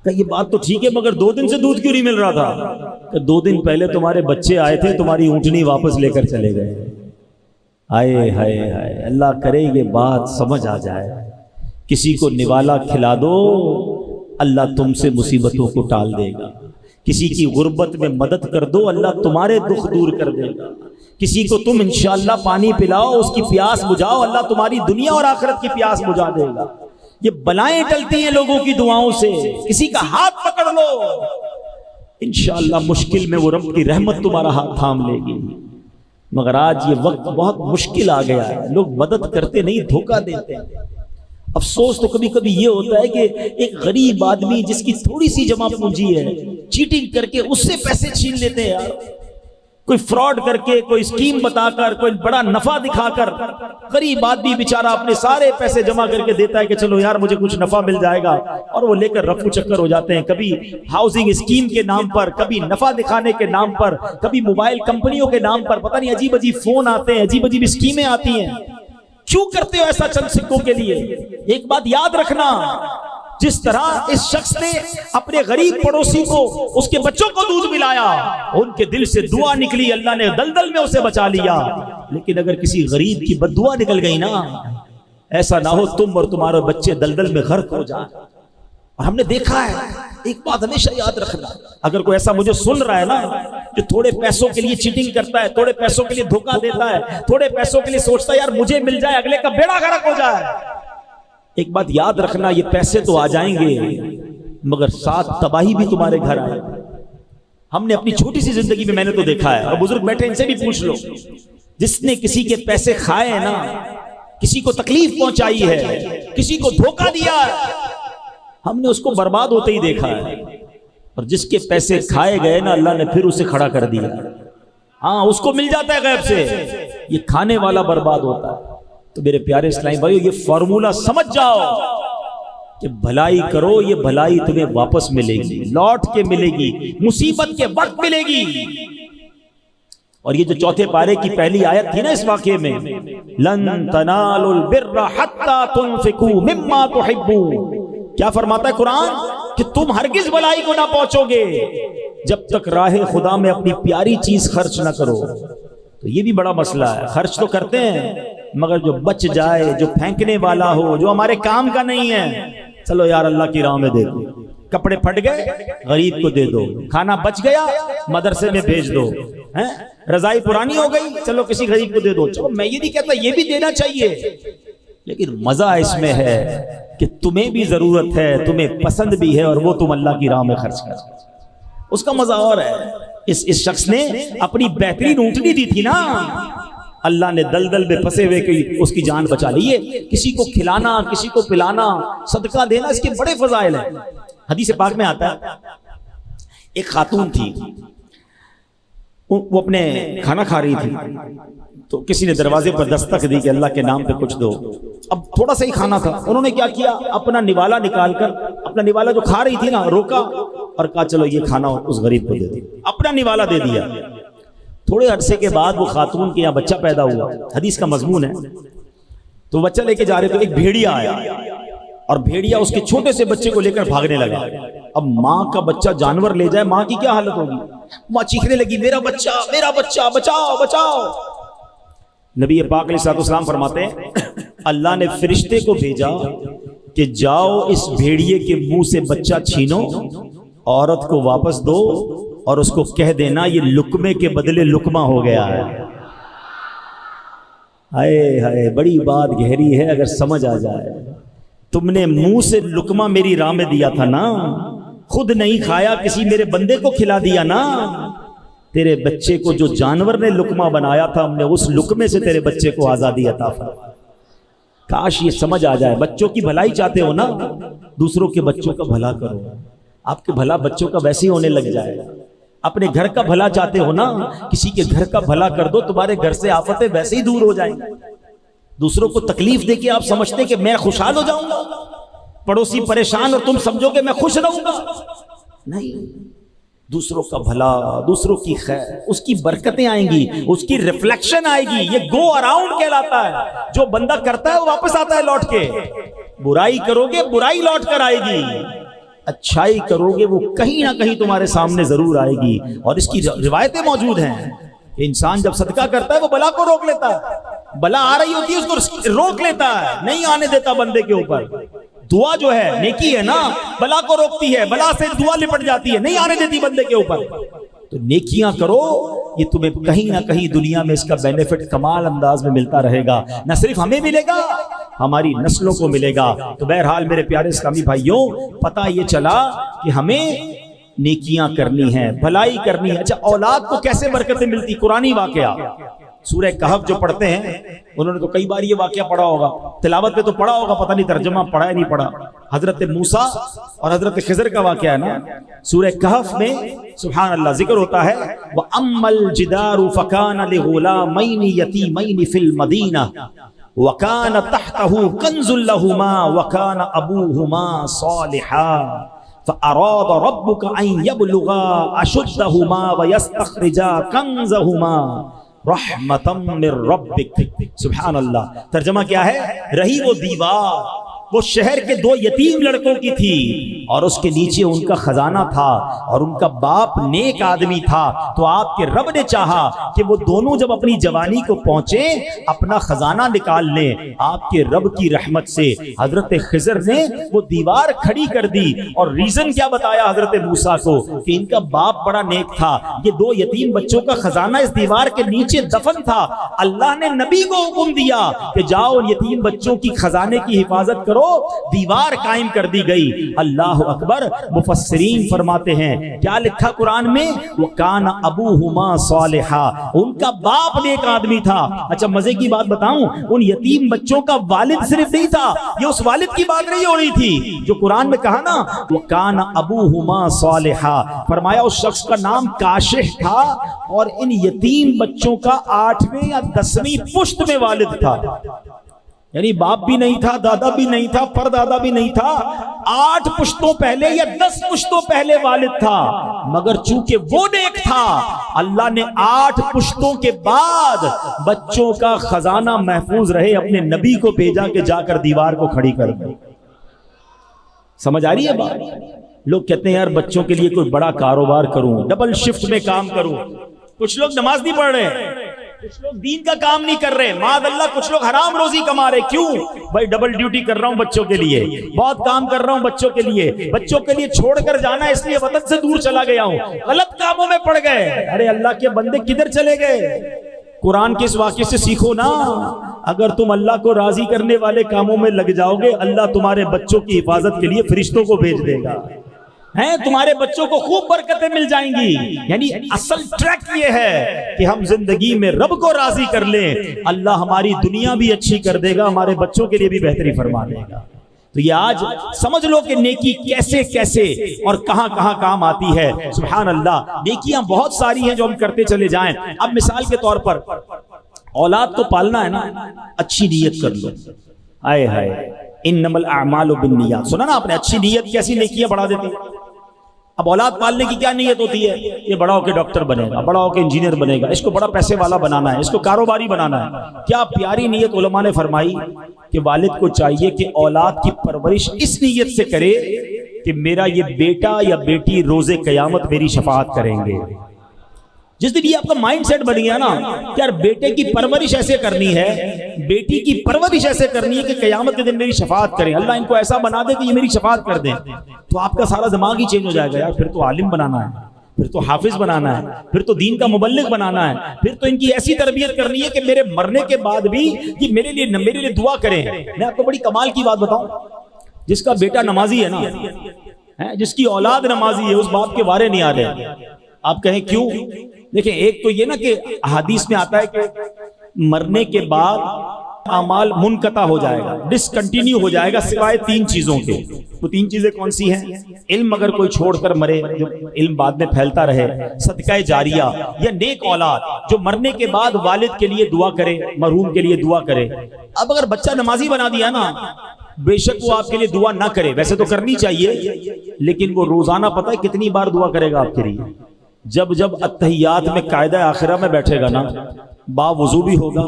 کہ یہ بات تو ٹھیک ہے مگر 2 دن سے دودھ کیوں نہیں مل رہا تھا؟ کہ 2 دن پہلے تمہارے بچے آئے تھے، تمہاری اونٹنی واپس لے کر چلے گئے۔ ہائے ہائے ہائے، اللہ کرے یہ بات سمجھ آ جائے۔ کسی کو نوالا کھلا دو، اللہ تم سے مصیبتوں کو ٹال دے گا۔ کسی کی غربت میں مدد کر دو، اللہ تمہارے دکھ دور کر دے گا۔ کسی کو تم انشاءاللہ پانی پلاؤ، اس کی پیاس بجھاؤ، اللہ تمہاری دنیا اور آخرت کی پیاس بجھا دے گا۔ یہ بلائیں ٹلتی ہیں لوگوں کی دعاؤں سے، کسی کا ہاتھ پکڑ لو، انشاءاللہ مشکل میں وہ رب کی رحمت تمہارا ہاتھ تھام لے گی۔ مگر آج یہ وقت بہت مشکل آ گیا ہے، لوگ مدد کرتے نہیں، دھوکہ دیتے ہیں۔ افسوس تو کبھی کبھی یہ ہوتا ہے کہ ایک غریب آدمی جس کی تھوڑی سی جمع پونجی ہے، چیٹنگ کر کے اس سے پیسے چھین لیتے ہیں یار، کوئی فراڈ کر کے، کوئی اسکیم بتا کر، کوئی بڑا نفع دکھا کر، غریب آدمی بیچارہ اپنے سارے پیسے جمع کر کے دیتا ہے کہ چلو یار مجھے کچھ نفع مل جائے گا، اور وہ لے کر رفو چکر ہو جاتے ہیں، کبھی ہاؤسنگ اسکیم کے نام پر، کبھی نفع دکھانے کے نام پر، کبھی موبائل کمپنیوں کے نام پر، پتہ نہیں عجیب عجیب فون آتے ہیں، عجیب عجیب اسکیمیں آتی ہیں۔ کیوں کرتے ہو ایسا چند سکوں کے لیے؟ ایک بات یاد رکھنا، جس طرح اس شخص نے اپنے غریب پڑوسی کو، اس کے بچوں کو دودھ پلایا، ان کے دل سے دعا نکلی، اللہ نے دلدل میں اسے بچا لیا، لیکن اگر کسی غریب کی بد دعا نکل گئی نا، ایسا نہ ہو تم اور تمہارے بچے دلدل میں غرق ہو جائیں۔ اور ہم نے دیکھا ہے، ایک بات ہمیشہ یاد رکھنا، اگر کوئی ایسا مجھے سن رہا ہے نا جو تھوڑے پیسوں کے لیے چیٹنگ کرتا ہے، تھوڑے پیسوں کے لیے دھوکہ دیتا ہے، تھوڑے پیسوں کے لیے سوچتا ہے یار مجھے مل جائے، اگلے کا بیڑا غرق ہو جائے، ایک بات یاد رکھنا، یہ پیسے تو آ جائیں گے مگر ساتھ تباہی بھی تمہارے گھر آئے۔ ہم نے اپنی چھوٹی سی زندگی میں، میں نے تو دیکھا ہے، اور بزرگ بیٹھے ان سے بھی پوچھ لو، جس نے کسی کے پیسے کھائے ہیں نا، کسی کو تکلیف پہنچائی ہے، کسی کو دھوکہ دیا ہے، ہم نے اس کو برباد ہوتے ہی دیکھا ہے، اور جس کے پیسے کھائے گئے نا، اللہ نے پھر اسے کھڑا کر دیا۔ ہاں اس کو مل جاتا ہے غیب سے، یہ کھانے والا برباد ہوتا ہے۔ تو میرے پیارے اسلامی بھائیو، یہ فارمولہ سمجھ جاؤ کہ بھلائی کرو، یہ بھلائی تمہیں واپس ملے گی، لوٹ کے ملے گی، مصیبت کے وقت ملے گی۔ اور یہ جو چوتھے پارے کی پہلی آیت تھی نا اس واقعے میں، لن تنالوا البر حتى تنفقوا مما تحبون، کیا فرماتا ہے قرآن؟ کہ تم ہرگز بھلائی کو نہ پہنچو گے جب تک راہ خدا میں اپنی پیاری چیز خرچ نہ کرو۔ تو یہ بھی بڑا مسئلہ ہے، خرچ تو کرتے ہیں مگر جو بچ جائے، جو پھینکنے والا ہو، جو ہمارے کام کا نہیں ہے، چلو یار اللہ کی راہ میں دے دو، کپڑے پھٹ گئے غریب کو دے دو، کھانا بچ گیا مدرسے میں بھیج دو، رضائی پرانی ہو گئی چلو کسی غریب کو دے دو۔ چلو میں یہ نہیں کہتا یہ بھی دینا چاہیے، لیکن مزہ اس میں ہے کہ تمہیں بھی ضرورت ہے، تمہیں پسند بھی ہے، اور وہ تم اللہ کی راہ میں خرچ کر، اس کا مزہ اور ہے۔ اس شخص نے اپنی بہترین اونٹنی دی تھی نا، اللہ نے دلدل میں پھنسے ہوئے اس کی جان بچا لی۔ کسی کو کھلانا، کسی کو پلانا، صدقہ دینا، اس کے بڑے فضائل ہیں۔ حدیث پاک میں آتا ہے ایک خاتون تھی، وہ اپنے کھانا کھا رہی تھی، تو کسی نے دروازے پر دستک دی کہ اللہ کے نام پہ کچھ دو۔ اب تھوڑا سا ہی کھانا تھا، انہوں نے کیا کیا، اپنا نوالا نکال کر، اپنا نوالا جو کھا رہی تھی نا روکا اور کہا چلو یہ کھانا اس غریب کو دے دو، اپنا نوالا دے دیا۔ تھوڑے عرصے کے بعد وہ خاتون کے یہاں بچہ پیدا ہوا، حدیث کا مضمون ہے، تو بچہ لے کے جا رہے تو ایک بھیڑیا آیا، اور بھیڑیا اس کے چھوٹے سے بچے کو لے کر بھاگنے لگا۔ اب ماں کا بچہ جانور لے جائے، ماں کی کیا حالت ہوگی؟ ماں چیخنے لگی میرا بچہ، میرا بچہ، بچاؤ بچاؤ۔ نبی پاک علیہ السلام فرماتے ہیں اللہ نے فرشتے کو بھیجا کہ جاؤ اس بھیڑیے کے منہ سے بچہ چھینو، عورت کو واپس دو، اور اس کو کہہ دینا یہ لقمے کے بدلے لقمہ ہو گیا ہے۔ ہائے ہائے، بڑی بات گہری ہے اگر سمجھ آ جائے۔ تم نے منہ سے لقمہ میری راہ میں دیا تھا نا، خود نہیں کھایا، کسی میرے بندے کو کھلا دیا نا۔ تیرے بچے کو جو جانور نے لقمہ بنایا تھا، ہم نے اس لقمے سے تیرے بچے کو آزادی عطا فرمائی۔ کاش یہ سمجھ آ جائے۔ بچوں کی بھلائی چاہتے ہو نا، دوسروں کے بچوں کا بھلا کرو، آپ کے بھلا بچوں کا ویسے ہی ہونے لگ جائے گا۔ اپنے گھر کا بھلا چاہتے ہو نا، کسی کے گھر کا بھلا کر دو، تمہارے گھر سے آفتیں ویسے ہی دور ہو جائیں گی۔ دوسروں کو تکلیف دے کے آپ سمجھتے کہ میں خوشحال ہو جاؤں گا، پڑوسی پریشان اور تم سمجھو کہ میں خوش رہوں گا، نہیں۔ دوسروں کا بھلا، دوسروں کی خیر، اس کی برکتیں آئیں گی، اس کی ریفلیکشن آئے گی. یہ گو اراؤنڈ کہلاتا ہے. جو بندہ کرتا ہے وہ واپس آتا ہے لوٹ کے. برائی کرو گے برائی لوٹ کر آئے گی، اچھائی کرو گے وہ کہیں نہ کہیں تمہارے سامنے ضرور آئے گی. اور اس کی روایتیں موجود ہیں. انسان جب صدقہ کرتا ہے وہ بلا کو روک لیتا ہے. بلا آ رہی ہوتی ہے اس کو روک لیتا ہے، نہیں آنے دیتا بندے کے اوپر. دعا جو ہے نیکی ہے نا، بلا کو روکتی ہے، بلا سے دعا لپٹ جاتی ہے، نہیں آنے دیتی بندے کے اوپر. تو نیکیاں کرو، یہ تمہیں کہیں نہ کہیں دنیا میں اس کا بینیفٹ کمال انداز میں ملتا رہے گا. نہ صرف ہمیں ملے گا، ہماری نسلوں کو ملے گا. تو بہرحال میرے پیارے اسلامی بھائیوں، پتہ یہ چلا کہ ہمیں نیکیاں کرنی ہیں، بھلائی کرنی ہے. اچھا، اولاد کو کیسے برکتیں ملتی؟ قرآنی واقعہ سورہ کہف جو پڑھتے ہیں انہوں نے تو کئی بار یہ واقعہ پڑھا ہوگا، تلاوت پہ تو پڑھا ہوگا، پتہ نہیں ترجمہ پڑھا ہے نہیں پڑھا. حضرت موسیٰ اور حضرت خضر کا واقعہ ہے نا. سورہ کہف میں سبحان اللہ ذکر ہوتا ہے، وَأَمَّا الْجِدَارُ فَكَانَ لِغُلَامَيْنِ يَتِيمَيْنِ فِي الْمَدِينَةِ وَكَانَ تَحْتَهُ كَنْزٌ لَهُمَا وَكَانَ أَبُوهُمَا صَالِحًا فَأَرَادَ رَبُّكَ أَن يَبْلُغَا أَشُدَّهُمَا وَيَسْتَخْرِجَا كَنْزَهُمَا رحمتم من ربک. سبحان اللہ. ترجمہ کیا ہے؟ رہی وہ دیوار وہ شہر کے دو یتیم لڑکوں کی تھی اور اس کے نیچے ان کا خزانہ تھا اور ان کا باپ نیک آدمی تھا. تو آپ کے رب نے چاہا کہ وہ دونوں جب اپنی جوانی کو پہنچے اپنا خزانہ نکال لیں. آپ کے رب کی رحمت سے حضرت خضر نے وہ دیوار کھڑی کر دی. اور ریزن کیا بتایا حضرت موسیٰ کو کہ ان کا باپ بڑا نیک تھا. یہ دو یتیم بچوں کا خزانہ اس دیوار کے نیچے دفن تھا. اللہ نے نبی کو حکم دیا کہ جاؤ ان یتیم بچوں کی خزانے کی حفاظت کرو. دیوار قائم کر دی گئی. اللہ اکبر. مفسرین فرماتے ہیں کیا لکھا قرآن میں؟ وَكَانَ أَبُوهُمَا صَالِحًا، ان کا باپ نیک آدمی تھا. اچھا مزے کی بات بتاؤں، ان یتیم بچوں کا والد صرف نہیں تھا، یہ اس والد کی بات نہیں ہو رہی تھی جو قرآن میں کہا نا وَكَانَ أَبُوهُمَا صَالِحًا. فرمایا اس شخص کا نام کاشح تھا اور ان یتیم بچوں کا 8ویں یا 10ویں پشت میں والد تھا. یعنی باپ بھی نہیں تھا، دادا بھی نہیں تھا، پر دادا بھی نہیں تھا، 8 پشتوں پہلے یا 10 پشتوں پہلے والد تھا. مگر چونکہ وہ نیک تھا اللہ نے 8 پشتوں کے بعد بچوں کا خزانہ محفوظ رہے اپنے نبی کو بھیجا کہ جا کر دیوار کو کھڑی کر دے. سمجھ آ رہی ہے بات؟ لوگ کہتے ہیں یار بچوں کے لیے کوئی بڑا کاروبار کروں، ڈبل شفٹ میں کام کروں. کچھ لوگ نماز نہیں پڑھ رہے، کچھ لوگ دین کا کام نہیں کر رہے، معاذ اللہ کچھ لوگ حرام روزی کما رہے. کیوں بھائی؟ ڈبل ڈیوٹی کر رہا ہوں بچوں کے لیے، بہت کام کر رہا ہوں بچوں کے لیے، بچوں کے لیے چھوڑ کر جانا اس لیے وطن سے دور چلا گیا ہوں، غلط کاموں میں پڑ گئے. ارے اللہ کے بندے کدھر چلے گئے؟ قرآن کے اس واقعے سے سیکھو نا. اگر تم اللہ کو راضی کرنے والے کاموں میں لگ جاؤ گے اللہ تمہارے بچوں کی حفاظت کے لیے فرشتوں کو بھیج دے گا. ہیں تمہارے بچوں کو خوب برکتیں مل جائیں گی. یعنی اصل ٹریک یہ ہے کہ ہم زندگی میں رب کو راضی کر لیں، اللہ ہماری دنیا بھی اچھی کر دے گا، ہمارے بچوں کے لیے بھی بہتری فرما دے گا. تو یہ آج سمجھ لو کہ نیکی کیسے کیسے اور کہاں کہاں کام آتی ہے. سبحان اللہ. نیکیاں بہت ساری ہیں جو ہم کرتے چلے جائیں. اب مثال کے طور پر اولاد کو پالنا ہے نا، اچھی نیت کر لو. آئے ہائے انما الاعمال بالنیات. سنا نا آپ نے؟ اچھی نیت کیسی نیکیاں بڑھا دیتی ہے. اب اولاد پالنے کی کیا نیت ہوتی ہے؟ یہ بڑا ہو کے ڈاکٹر بنے گا، بڑا ہو کے انجینئر بنے گا، اس کو بڑا پیسے والا بنانا ہے، اس کو کاروباری بنانا ہے. کیا پیاری نیت علماء نے فرمائی کہ والد کو چاہیے کہ اولاد کی پرورش اس نیت سے کرے کہ میرا یہ بیٹا یا بیٹی روز قیامت میری شفاعت کریں گے. جس دن یہ آپ کا مائنڈ سیٹ بن گیا نا کہ یار بیٹے کی پرورش ایسے کرنی ہے، بیٹی کی پرورش ایسے کرنی ہے کہ قیامت کے دن میری شفاعت کریں، اللہ ان کو ایسا بنا دے کہ یہ میری شفاعت کر دیں، تو آپ کا سارا دماغ ہی چینج ہو جائے گا. یار پھر تو عالم بنانا ہے، پھر تو حافظ بنانا ہے، پھر تو دین کا مبلغ بنانا ہے، پھر تو ان کی ایسی تربیت کرنی ہے کہ میرے مرنے کے بعد بھی یہ میرے لیے دعا کریں. میں آپ کو بڑی کمال کی بات بتاؤں، جس کا بیٹا نمازی ہے نا، جس کی اولاد نمازی ہے، اس باپ کے وارے نہیں آ رہے. آپ کہیں کیوں؟ دیکھیں ایک تو یہ نا کہ حدیث میں آتا ہے کہ مرنے کے بعد اعمال منقطع ہو جائے گا، ڈسکنٹینیو ہو جائے گا سوائے 3 چیزوں کے. وہ 3 چیزیں کون سی ہیں؟ علم اگر کوئی چھوڑ کر مرے جو علم بعد میں پھیلتا رہے، صدقہ جاریہ یا نیک اولاد جو مرنے کے بعد والد کے لیے دعا کرے، مرحوم کے لیے دعا کرے. اب اگر بچہ نمازی بنا دیا نا بے شک وہ آپ کے لیے دعا نہ کرے، ویسے تو کرنی چاہیے، لیکن وہ روزانہ پتہ ہے کتنی بار دعا کرے گا آپ کے لیے؟ جب اتحیات میں قاعدہ آخرہ میں بیٹھے گا نا، با وضو بھی ہوگا،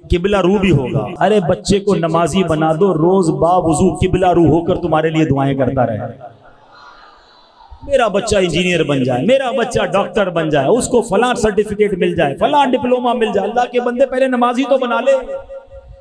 قبلہ رو بھی ہوگا۔ ارے بچے کو نمازی بنا دو، روز با وضو قبلہ رو ہو کر تمہارے لیے دعائیں کرتا رہے۔ میرا بچہ انجینئر بن جائے، میرا بچہ ڈاکٹر بن جائے، اس کو فلاں سرٹیفکیٹ مل جائے، فلاں ڈپلومہ مل جائے۔ اللہ کے بندے پہلے نمازی تو بنا لے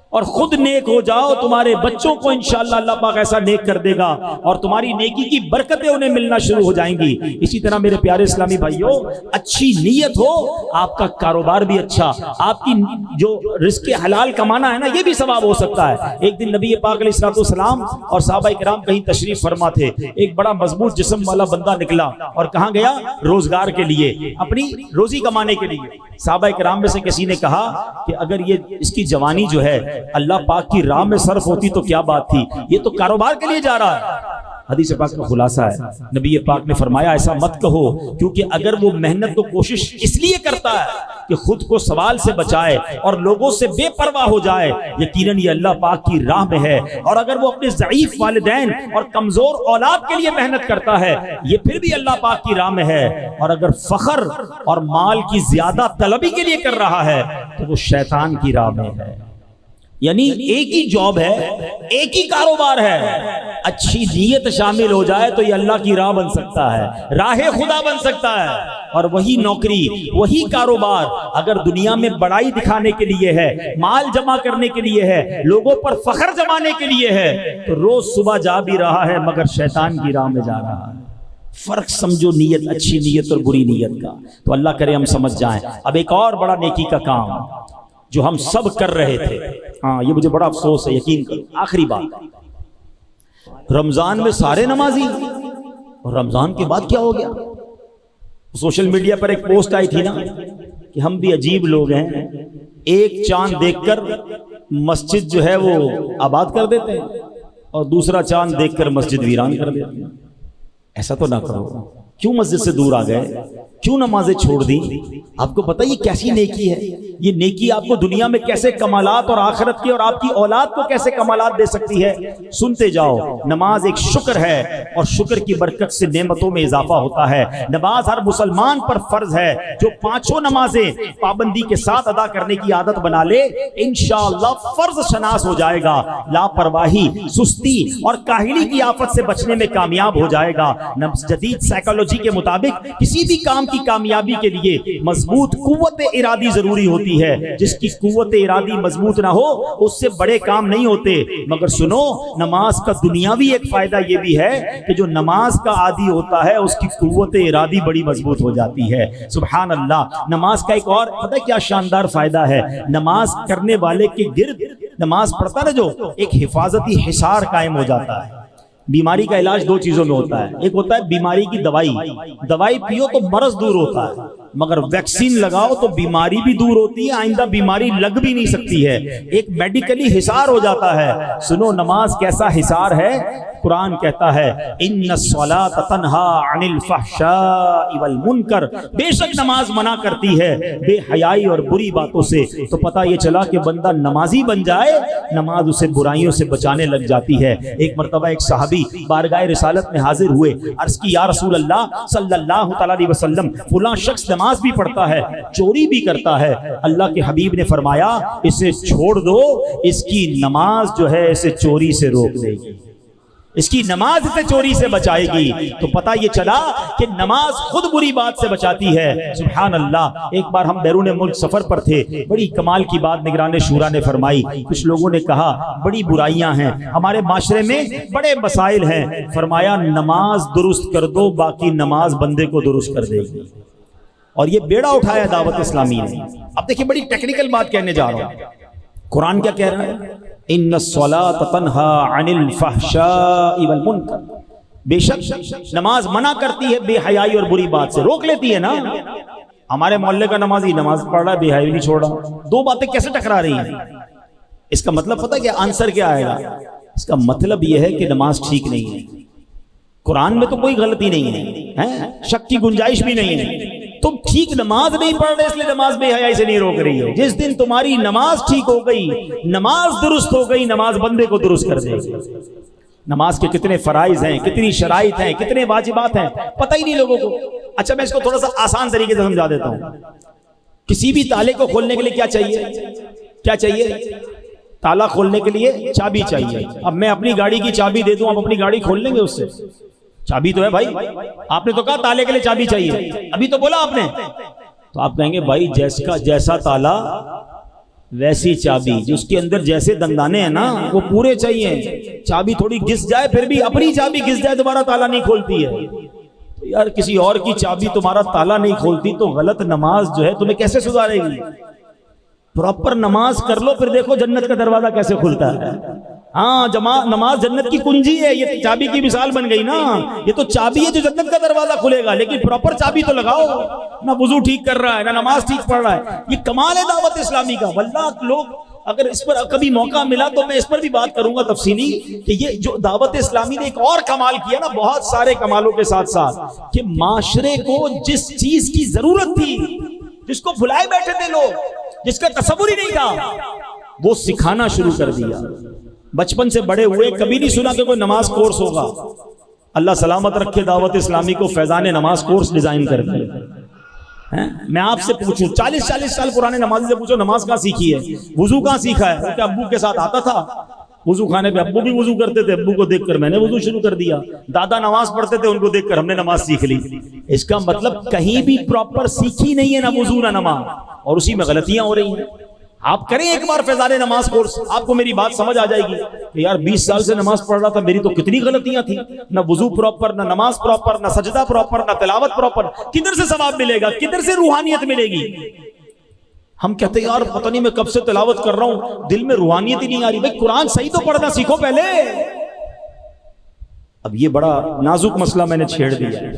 اور خود نیک ہو جاؤ، تمہارے بچوں کو انشاءاللہ اللہ پاک ایسا نیک کر دے گا اور تمہاری نیکی کی برکتیں انہیں ملنا شروع ہو جائیں گی۔ اسی طرح میرے پیارے اسلامی بھائیوں، اچھی نیت ہو، آپ کا کاروبار بھی اچھا، آپ کی جو رزق حلال کمانا ہے نا، یہ بھی ثواب ہو سکتا ہے۔ ایک دن نبی پاک علیہ الصلوۃ والسلام اور صحابہ کرام کہیں تشریف فرما تھے، ایک بڑا مضبوط جسم والا بندہ نکلا اور کہاں گیا؟ روزگار کے لیے، اپنی روزی کمانے کے لیے۔ صحابہ کرام میں سے کسی نے کہا کہ اگر یہ اس کی جوانی جو ہے اللہ پاک کی راہ میں صرف ہوتی تو کیا بات تھی، یہ تو کاروبار کے لیے جا رہا ہے۔ حدیث پاک کا خلاصہ ہے، نبی پاک نے فرمایا ایسا مت کہو، کیونکہ اگر وہ محنت تو کوشش اس لیے کرتا ہے کہ خود کو سوال سے بچائے اور لوگوں سے بے پرواہ ہو جائے، یقیناً یہ اللہ پاک کی راہ میں ہے۔ اور اگر وہ اپنے ضعیف والدین اور کمزور اولاد کے لیے محنت کرتا ہے، یہ پھر بھی اللہ پاک کی راہ میں ہے۔ اور اگر فخر اور مال کی زیادہ طلبی کے لیے کر رہا ہے تو وہ شیطان کی راہ میں ہے۔ یعنی ایک ہی جاب ہے، ایک ہی کاروبار ہے، اچھی نیت شامل ہو جائے تو یہ اللہ کی راہ بن سکتا ہے، راہ خدا بن سکتا ہے۔ اور وہی نوکری، وہی کاروبار اگر دنیا میں بڑائی دکھانے کے لیے ہے، مال جمع کرنے کے لیے ہے، لوگوں پر فخر جمانے کے لیے ہے، تو روز صبح جا بھی رہا ہے مگر شیطان کی راہ میں جا رہا ہے۔ فرق سمجھو نیت، اچھی نیت اور بری نیت کا، تو اللہ کرے ہم سمجھ جائیں۔ اب ایک اور بڑا نیکی کا کام جو ہم سب کر رہے تھے، ہاں یہ مجھے بڑا افسوس ہے، یقین کرو۔ آخری بات، رمضان میں سارے نمازی، اور رمضان کے بعد کیا ہو گیا؟ سوشل میڈیا پر ایک پوسٹ آئی تھی نا کہ ہم بھی عجیب لوگ ہیں، ایک چاند دیکھ کر مسجد جو ہے وہ آباد کر دیتے ہیں اور دوسرا چاند دیکھ کر مسجد ویران کر دیتے ہیں۔ ایسا تو نہ کرو، کیوں مسجد سے دور آ گئے، کیوں نمازیں چھوڑ دی؟ آپ کو پتہ یہ کیسی نیکی ہے؟ یہ نیکی آپ کو دنیا میں کیسے کمالات اور آخرت کے اور آپ کی اولاد کو کیسے کمالات دے سکتی ہے؟ سنتے جاؤ۔ نماز ایک شکر ہے اور شکر کی برکت سے نعمتوں میں اضافہ ہوتا ہے۔ نماز ہر مسلمان پر فرض ہے، جو پانچوں نمازیں پابندی کے ساتھ ادا کرنے کی عادت بنا لے انشاءاللہ فرض شناس ہو جائے گا، لاپرواہی، سستی اور کاہلی کی آفت سے بچنے میں کامیاب ہو جائے گا۔ جدید سائیکالوجی کے مطابق کسی بھی کام کی کامیابی کے لیے مضبوط قوت ارادی ضروری ہوتی ہے، جس کی قوت ارادی مضبوط نہ ہو اس سے بڑے کام نہیں ہوتے۔ مگر سنو، نماز کا دنیاوی ایک فائدہ یہ بھی ہے کہ جو نماز کا عادی ہوتا ہے اس کی قوت ارادی بڑی مضبوط ہو جاتی ہے۔ سبحان اللہ۔ نماز کا ایک اور پتہ کیا شاندار فائدہ ہے؟ نماز کرنے والے کے گرد، نماز پڑھتا ہے جو، ایک حفاظتی حصار قائم ہو جاتا ہے۔ بیماری کا علاج دو چیزوں میں ہوتا ہے، ایک ہوتا ہے بیماری کی دوائی پیو تو مرض دور ہوتا ہے، مگر ویکسین لگاؤ تو بیماری بھی دور ہوتی ہے، آئندہ بیماری لگ بھی نہیں سکتی ہے، ایک میڈیکلی حصار ہو جاتا ہے۔ سنو نماز کیسا حصار ہے؟ قرآن کہتا ہے ان الصلاۃ تنہا عن الفحشاء والمنکر، بے شک نماز منع کرتی ہے بے حیائی اور بری باتوں سے۔ تو پتہ یہ چلا کہ بندہ نمازی بن جائے، نماز اسے برائیوں سے بچانے لگ جاتی ہے۔ ایک مرتبہ ایک صحابی بارگاہ رسالت میں حاضر ہوئے، عرض کی یا رسول اللہ صلی اللہ تعالی علیہ وسلم، فلاں شخص نماز بھی پڑھتا ہے، چوری بھی کرتا ہے۔ اللہ کے حبیب نے فرمایا اسے چھوڑ دو، اس کی نماز جو ہے اسے چوری سے روک دے گی، اس کی نماز اسے چوری سے بچائے گی۔ تو پتہ یہ چلا کہ نماز خود بری بات سے بچاتی ہے۔ سبحان اللہ۔ ایک بار ہم بیرون ملک سفر پر تھے، بڑی کمال کی بات نگران شورا نے فرمائی۔ کچھ لوگوں نے کہا بڑی برائیاں ہیں ہمارے معاشرے میں، بڑے مسائل ہیں، فرمایا نماز درست کر دو، باقی نماز بندے کو درست کر دے گی۔ اور یہ بیڑا اٹھایا دعوت اسلامی نے۔ اب دیکھیں بڑی ٹیکنیکل بات کہنے جا رہا ہوں، قرآن کیا کہہ رہا ہے؟ ان الصلاۃ تنہا عن الفحشاء والمنکر، بے شک نماز منع کرتی ہے بے حیائی اور بری بات سے، روک لیتی ہے نا۔ ہمارے محلے کا نمازی نماز پڑھ رہا ہے، بے حیائی نہیں چھوڑ رہا، دو باتیں کیسے ٹکرا رہی ہیں؟ اس کا مطلب پتہ کیا آنسر کیا آئے گا؟ اس کا مطلب یہ ہے کہ نماز ٹھیک نہیں ہے۔ قرآن میں تو کوئی غلطی نہیں ہے، شک کی گنجائش بھی نہیں ہے، تم ٹھیک نماز نہیں پڑھ رہے اس لیے نماز بے حیائی سے نہیں روک رہی ہے. جس دن تمہاری نماز ٹھیک ہو گئی, نماز درست ہو گئی, نماز بندے کو درست کر دے گی. نماز کے کتنے فرائض ہیں, کتنی شرائط ہیں, کتنے واجبات ہیں, پتہ ہی نہیں لوگوں کو. اچھا میں اس کو تھوڑا سا آسان طریقے سے سمجھا دیتا ہوں. کسی بھی تالے کو کھولنے کے لیے کیا چاہیے؟ کیا چاہیے؟ تالا کھولنے کے لیے چابی چاہیے. اب میں اپنی گاڑی کی چابی دے دوں, آپ اپنی گاڑی کھول لیں گے اس سے؟ چابی تو ہے بھائی. آپ نے تو کہا تالے کے لیے چابی چاہیے, ابھی تو بولا آپ نے. تو آپ کہیں گے بھائی جیسا تالا ویسی چابی, جس کے اندر جیسے دندانے ہیں نا وہ پورے چاہیے. چابی تھوڑی گھس جائے, پھر بھی اپنی چابی گھس جائے تمہارا تالا نہیں کھولتی ہے. یار کسی اور کی چابی تمہارا تالا نہیں کھولتی تو غلط نماز جو ہے تمہیں کیسے سدھارے گی؟ پراپر نماز کر لو, پھر دیکھو جنت کا دروازہ کیسے کھلتا ہے. ہاں نماز جنت کی کنجی ہے. یہ چابی کی مثال بن گئی نا, یہ تو چابی ہے جو جنت کا دروازہ کھلے گا. لیکن پراپر چابی تو لگاؤ. نہ وضو ٹھیک کر رہا ہے, نہ نماز ٹھیک پڑھ رہا ہے. یہ کمال ہے دعوت اسلامی کا. واللہ لوگ اگر اس پر کبھی موقع ملا تو میں اس پر بھی بات کروں گا تفصیلی, کہ یہ جو دعوت اسلامی نے ایک اور کمال کیا نا, بہت سارے کمالوں کے ساتھ ساتھ, کہ معاشرے کو جس چیز کی ضرورت تھی, جس کو بھلائے بیٹھے تھے لوگ, جس کا تصور ہی نہیں تھا, وہ سکھانا شروع کر دیا. بچپن سے بڑے ہوئے کبھی نہیں سنا کہ کوئی نماز کورس ہوگا. اللہ سلامت رکھے دعوت اسلامی کو فیضان نماز کورس ڈیزائن کر دیا. میں آپ سے پوچھوں 40 سال پرانے نمازی سے پوچھو نماز کہاں سیکھی ہے, وضو کہاں سیکھا ہے؟ کیا ابو کے ساتھ آتا تھا وضو خانے پہ؟ ابو بھی وضو کرتے تھے, ابو کو دیکھ کر میں نے وضو شروع کر دیا. دادا نماز پڑھتے تھے, ان کو دیکھ کر ہم نے نماز سیکھ لی. اس کا مطلب کہیں بھی پراپر سیکھی نہیں ہے, نہ وضو نہ نماز, اور اسی میں غلطیاں ہو رہی ہیں. آپ کریں ایک بار فیضان نماز کورس, آپ کو میری بات سمجھ آ جائے گی کہ یار 20 سال سے نماز پڑھ رہا تھا, میری تو کتنی غلطیاں تھیں. نہ وضو پراپر, نہ نماز پراپر, نہ سجدہ پراپر, نہ تلاوت پراپر. کدھر سے ثواب ملے گا, کدھر سے روحانیت ملے گی؟ ہم کہتے ہیں یار پتہ نہیں میں کب سے تلاوت کر رہا ہوں, دل میں روحانیت ہی نہیں آ رہی. بھائی قرآن صحیح تو پڑھنا سیکھو پہلے. اب یہ بڑا نازک مسئلہ میں نے چھیڑ دیا ہے,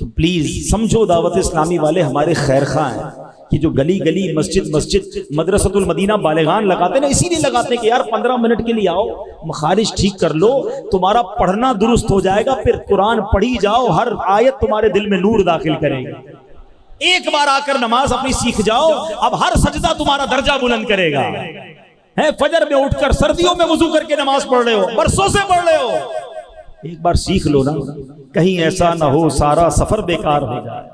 تو پلیز سمجھو دعوت اسلامی والے ہمارے خیر خواہ ہیں, کہ جو گلی گلی مسجد مدرسۃ المدینہ بالغان لگاتے نا, اسی لیے لگاتے کہ یار 15 منٹ کے لیے آؤ, مخارج ٹھیک کر لو, تمہارا پڑھنا درست ہو جائے گا, پھر قرآن پڑھی جاؤ, ہر آیت تمہارے دل میں نور داخل کرے گا. ایک بار آ کر نماز اپنی سیکھ جاؤ, اب ہر سجدہ تمہارا درجہ بلند کرے گا. فجر میں اٹھ کر سردیوں میں وضو کر کے نماز پڑھ رہے ہو, برسوں سے پڑھ رہے ہو, ایک بار سیکھ لو نا, کہیں ایسا نہ ہو سارا سفر بیکار ہو جائے.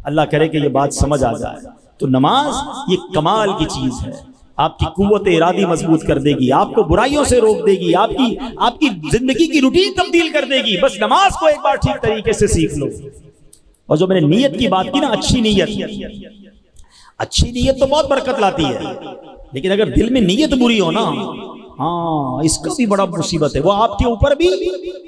اللہ کرے کہ یہ بات سمجھ آ جائے. تو نماز یہ کمال کی چیز ہے, آپ کی قوت ارادی مضبوط کر دے گی, آپ کو برائیوں سے روک دے گی, آپ کی زندگی کی روٹین تبدیل کر دے گی. بس نماز کو ایک بار ٹھیک طریقے سے سیکھ لو. اور جو میں نے نیت کی بات کی نا, اچھی نیت تو بہت برکت لاتی ہے, لیکن اگر دل میں نیت بری ہو نا, ہاں اس کا بھی بڑا مصیبت ہے. وہ آپ کے اوپر بھی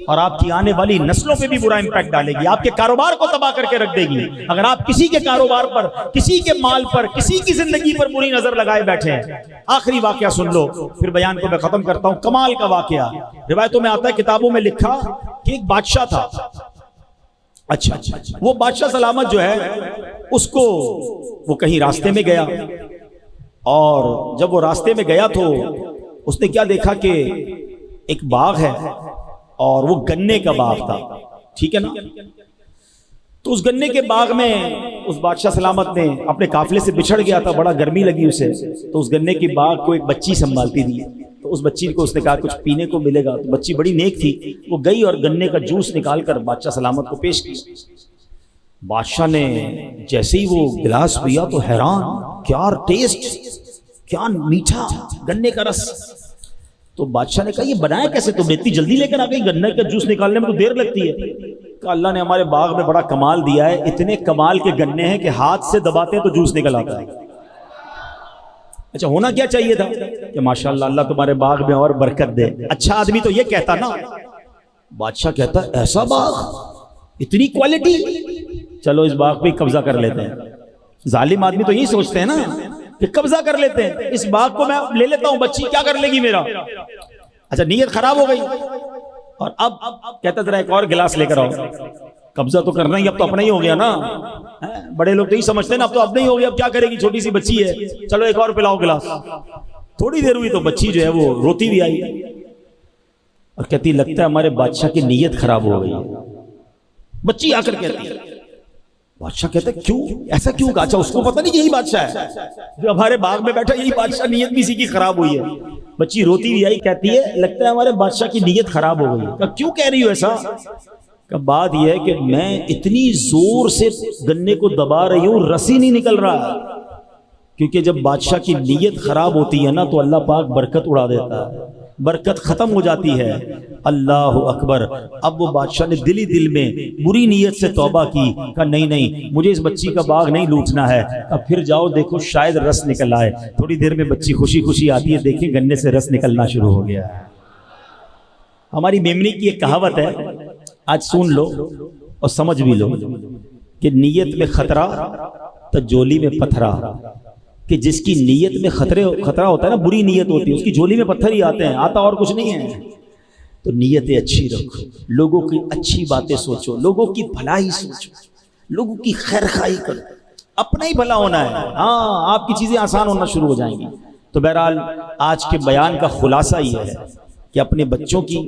اور آپ کی آنے والی نسلوں پہ بھی برا امپیکٹ ڈالے گی, آپ کے کاروبار کو تباہ کر کے رکھ دے گی. اگر آپ کسی کے کاروبار پر, کسی کے مال پر, کسی کی زندگی پر بری نظر لگائے بیٹھے ہیں. آخری واقعہ سن لو, پھر بیان کو میں ختم کرتا ہوں. کمال کا واقعہ روایتوں میں آتا ہے, کتابوں میں لکھا کہ ایک بادشاہ تھا. اچھا وہ بادشاہ سلامت جو ہے, اس کو وہ کہیں راستے میں گیا, اور جب وہ راستے میں گیا تو اس نے کیا دیکھا کہ ایک باغ ہے, اور وہ گنے کا باغ تھا. ٹھیک ہے نا, تو اس گنے کے باغ میں اس بادشاہ سلامت نے اپنے قافلے سے بچھڑ گیا تھا, بڑا گرمی لگی اسے, تو اس گنے کے باغ کو ایک بچی سنبھالتی تھی. تو اس بچی کو اس نے کہا کچھ پینے کو ملے گا, تو بچی بڑی نیک تھی, وہ گئی اور گنے کا جوس نکال کر بادشاہ سلامت کو پیش کی. بادشاہ نے جیسے ہی وہ گلاس پیا تو حیران, کیا ٹیسٹ, کیا میٹھا گنے کا رس. تو بادشاہ نے کہا یہ بنایا کیسے تم نے, اتنی جلدی لے کر آ گئی, گنے کا جوس نکالنے میں تو دیر لگتی ہے. کہ اللہ نے ہمارے باغ میں بڑا کمال دیا ہے, اتنے کمال کے گنے ہیں کہ ہاتھ سے دباتے ہیں تو جوس نکل آتا ہے. اچھا ہونا کیا چاہیے تھا کہ ماشاءاللہ اللہ تمہارے باغ میں اور برکت دے. اچھا آدمی تو یہ کہتا نا, بادشاہ کہتا ایسا باغ, اتنی کوالٹی, چلو اس باغ پہ قبضہ کر لیتے ہیں. ظالم آدمی تو یہی سوچتے ہیں نا کہ قبضہ کر لیتے ہیں, اس باغ کو میں لے لیتا ہوں, بچی کیا کر لے گی میرا. اچھا نیت خراب ہو گئی, اور اب کہتا ذرا ایک اور گلاس لے کر آؤ. قبضہ تو کرنا ہی, اب تو اپنا ہی ہو گیا نا. بڑے لوگ تو یہی سمجھتے ہیں نا, اب تو اپنا ہی ہو گیا, اب کیا کرے گی, چھوٹی سی بچی ہے, چلو ایک اور پلاؤ گلاس. تھوڑی دیر ہوئی تو بچی جو ہے وہ روتی بھی آئی, اور کہتی لگتا ہے ہمارے بادشاہ کی نیت خراب ہو گئی. بچی آ کر کہتی ہے بادشاہ کہتے ہیں کیوں ایسا کیوں؟ اچھا اس کو پتہ نہیں یہی بادشاہ ہے جو ہمارے باغ میں بیٹھا، یہی بادشاہ، نیت بھی اسی کی خراب ہوئی ہے۔ بچی روتی ہوئی آئی، کہتی ہے لگتا ہے ہمارے بادشاہ کی نیت خراب ہو گئی۔ کہا کیوں کہہ رہی ہو ایسا؟ کہ بات یہ ہے کہ میں اتنی زور سے گنے کو دبا رہی ہوں، رسی نہیں نکل رہا، کیونکہ جب بادشاہ کی نیت خراب ہوتی ہے نا تو اللہ پاک برکت اڑا دیتا ہے، برکت ختم ہو جاتی ہے۔ اللہ اکبر۔ اب وہ بادشاہ نے دل ہی دل میں بری نیت سے توبہ کی، کہا نہیں نہیں مجھے اس بچی کا باغ نہیں لوٹنا ہے۔ اب پھر جاؤ دیکھو شاید رس نکل آئے۔ تھوڑی دیر میں بچی خوشی خوشی آتی ہے، دیکھیں گنے سے رس نکلنا شروع ہو گیا۔ ہماری میمنی کی ایک کہاوت ہے، آج سن لو اور سمجھ بھی لو کہ نیت میں خطرہ تو جولی میں پتھرا، کہ جس کی نیت میں خطرہ ہوتا ہے نا، بری نیت ہوتی ہے، اس کی جولی میں پتھر ہی آتے ہیں، آتا اور کچھ نہیں ہے۔ تو نیتیں اچھی رکھو، لوگوں کی اچھی باتیں سوچو، لوگوں کی بھلائی سوچو، لوگوں کی خیر خواہی کرو، اپنا ہی بھلا ہونا ہے، ہاں آپ کی چیزیں آسان ہونا شروع ہو جائیں گی۔ تو بہرحال آج کے بیان کا خلاصہ یہ ہے کہ اپنے بچوں کی،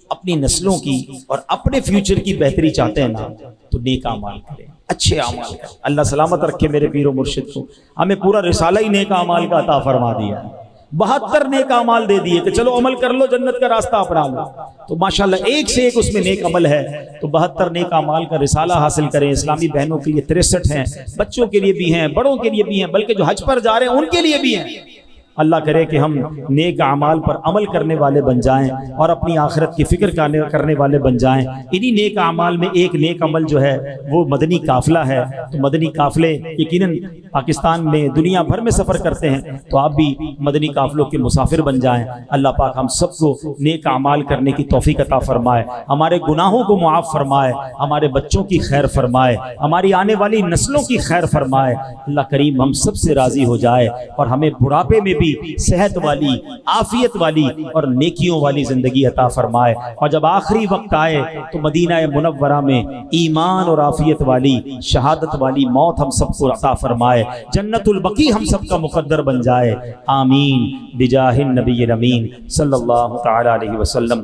اپنی نسلوں کی اور اپنے فیوچر کی بہتری چاہتے ہیں نا تو نیک اعمال کریں، اچھے اعمال کریں۔ اللہ سلامت رکھے میرے پیر و مرشد کو، ہمیں پورا رسالہ ہی نیک اعمال کا عطا فرما دیا ہے، 72 نیک اعمال دے دیے کہ چلو عمل کر لو، جنت کا راستہ اپنا لو۔ تو ماشاءاللہ ایک سے ایک اس میں نیک عمل ہے، تو 72 نیک اعمال کا رسالہ حاصل کریں۔ اسلامی بہنوں کے لیے 63 ہیں، بچوں کے لیے بھی ہیں، بڑوں کے لیے بھی ہیں، بلکہ جو حج پر جا رہے ہیں ان کے لیے بھی ہیں۔ اللہ کرے کہ ہم نیک اعمال پر عمل کرنے والے بن جائیں اور اپنی آخرت کی فکر کرنے والے بن جائیں۔ انہی نیک اعمال میں ایک نیک عمل جو ہے وہ مدنی قافلہ ہے۔ تو مدنی قافلے یقیناً پاکستان میں، دنیا بھر میں سفر کرتے ہیں، تو آپ بھی مدنی قافلوں کے مسافر بن جائیں۔ اللہ پاک ہم سب کو نیک اعمال کرنے کی توفیق عطا فرمائے، ہمارے گناہوں کو معاف فرمائے، ہمارے بچوں کی خیر فرمائے، ہماری آنے والی نسلوں کی خیر فرمائے۔ اللہ کریم ہم سب سے راضی ہو جائے اور ہمیں بڑھاپے میں بھی صحت والی، عافیت والی اور نیکیوں والی زندگی عطا فرمائے، اور جب آخری وقت آئے تو مدینہ منورہ میں ایمان اور عافیت والی، شہادت والی موت ہم سب کو عطا فرمائے، جنت البقیع ہم سب کا مقدر بن جائے۔ آمین بجاہ النبی الامین صلی اللہ تعالی علیہ وسلم۔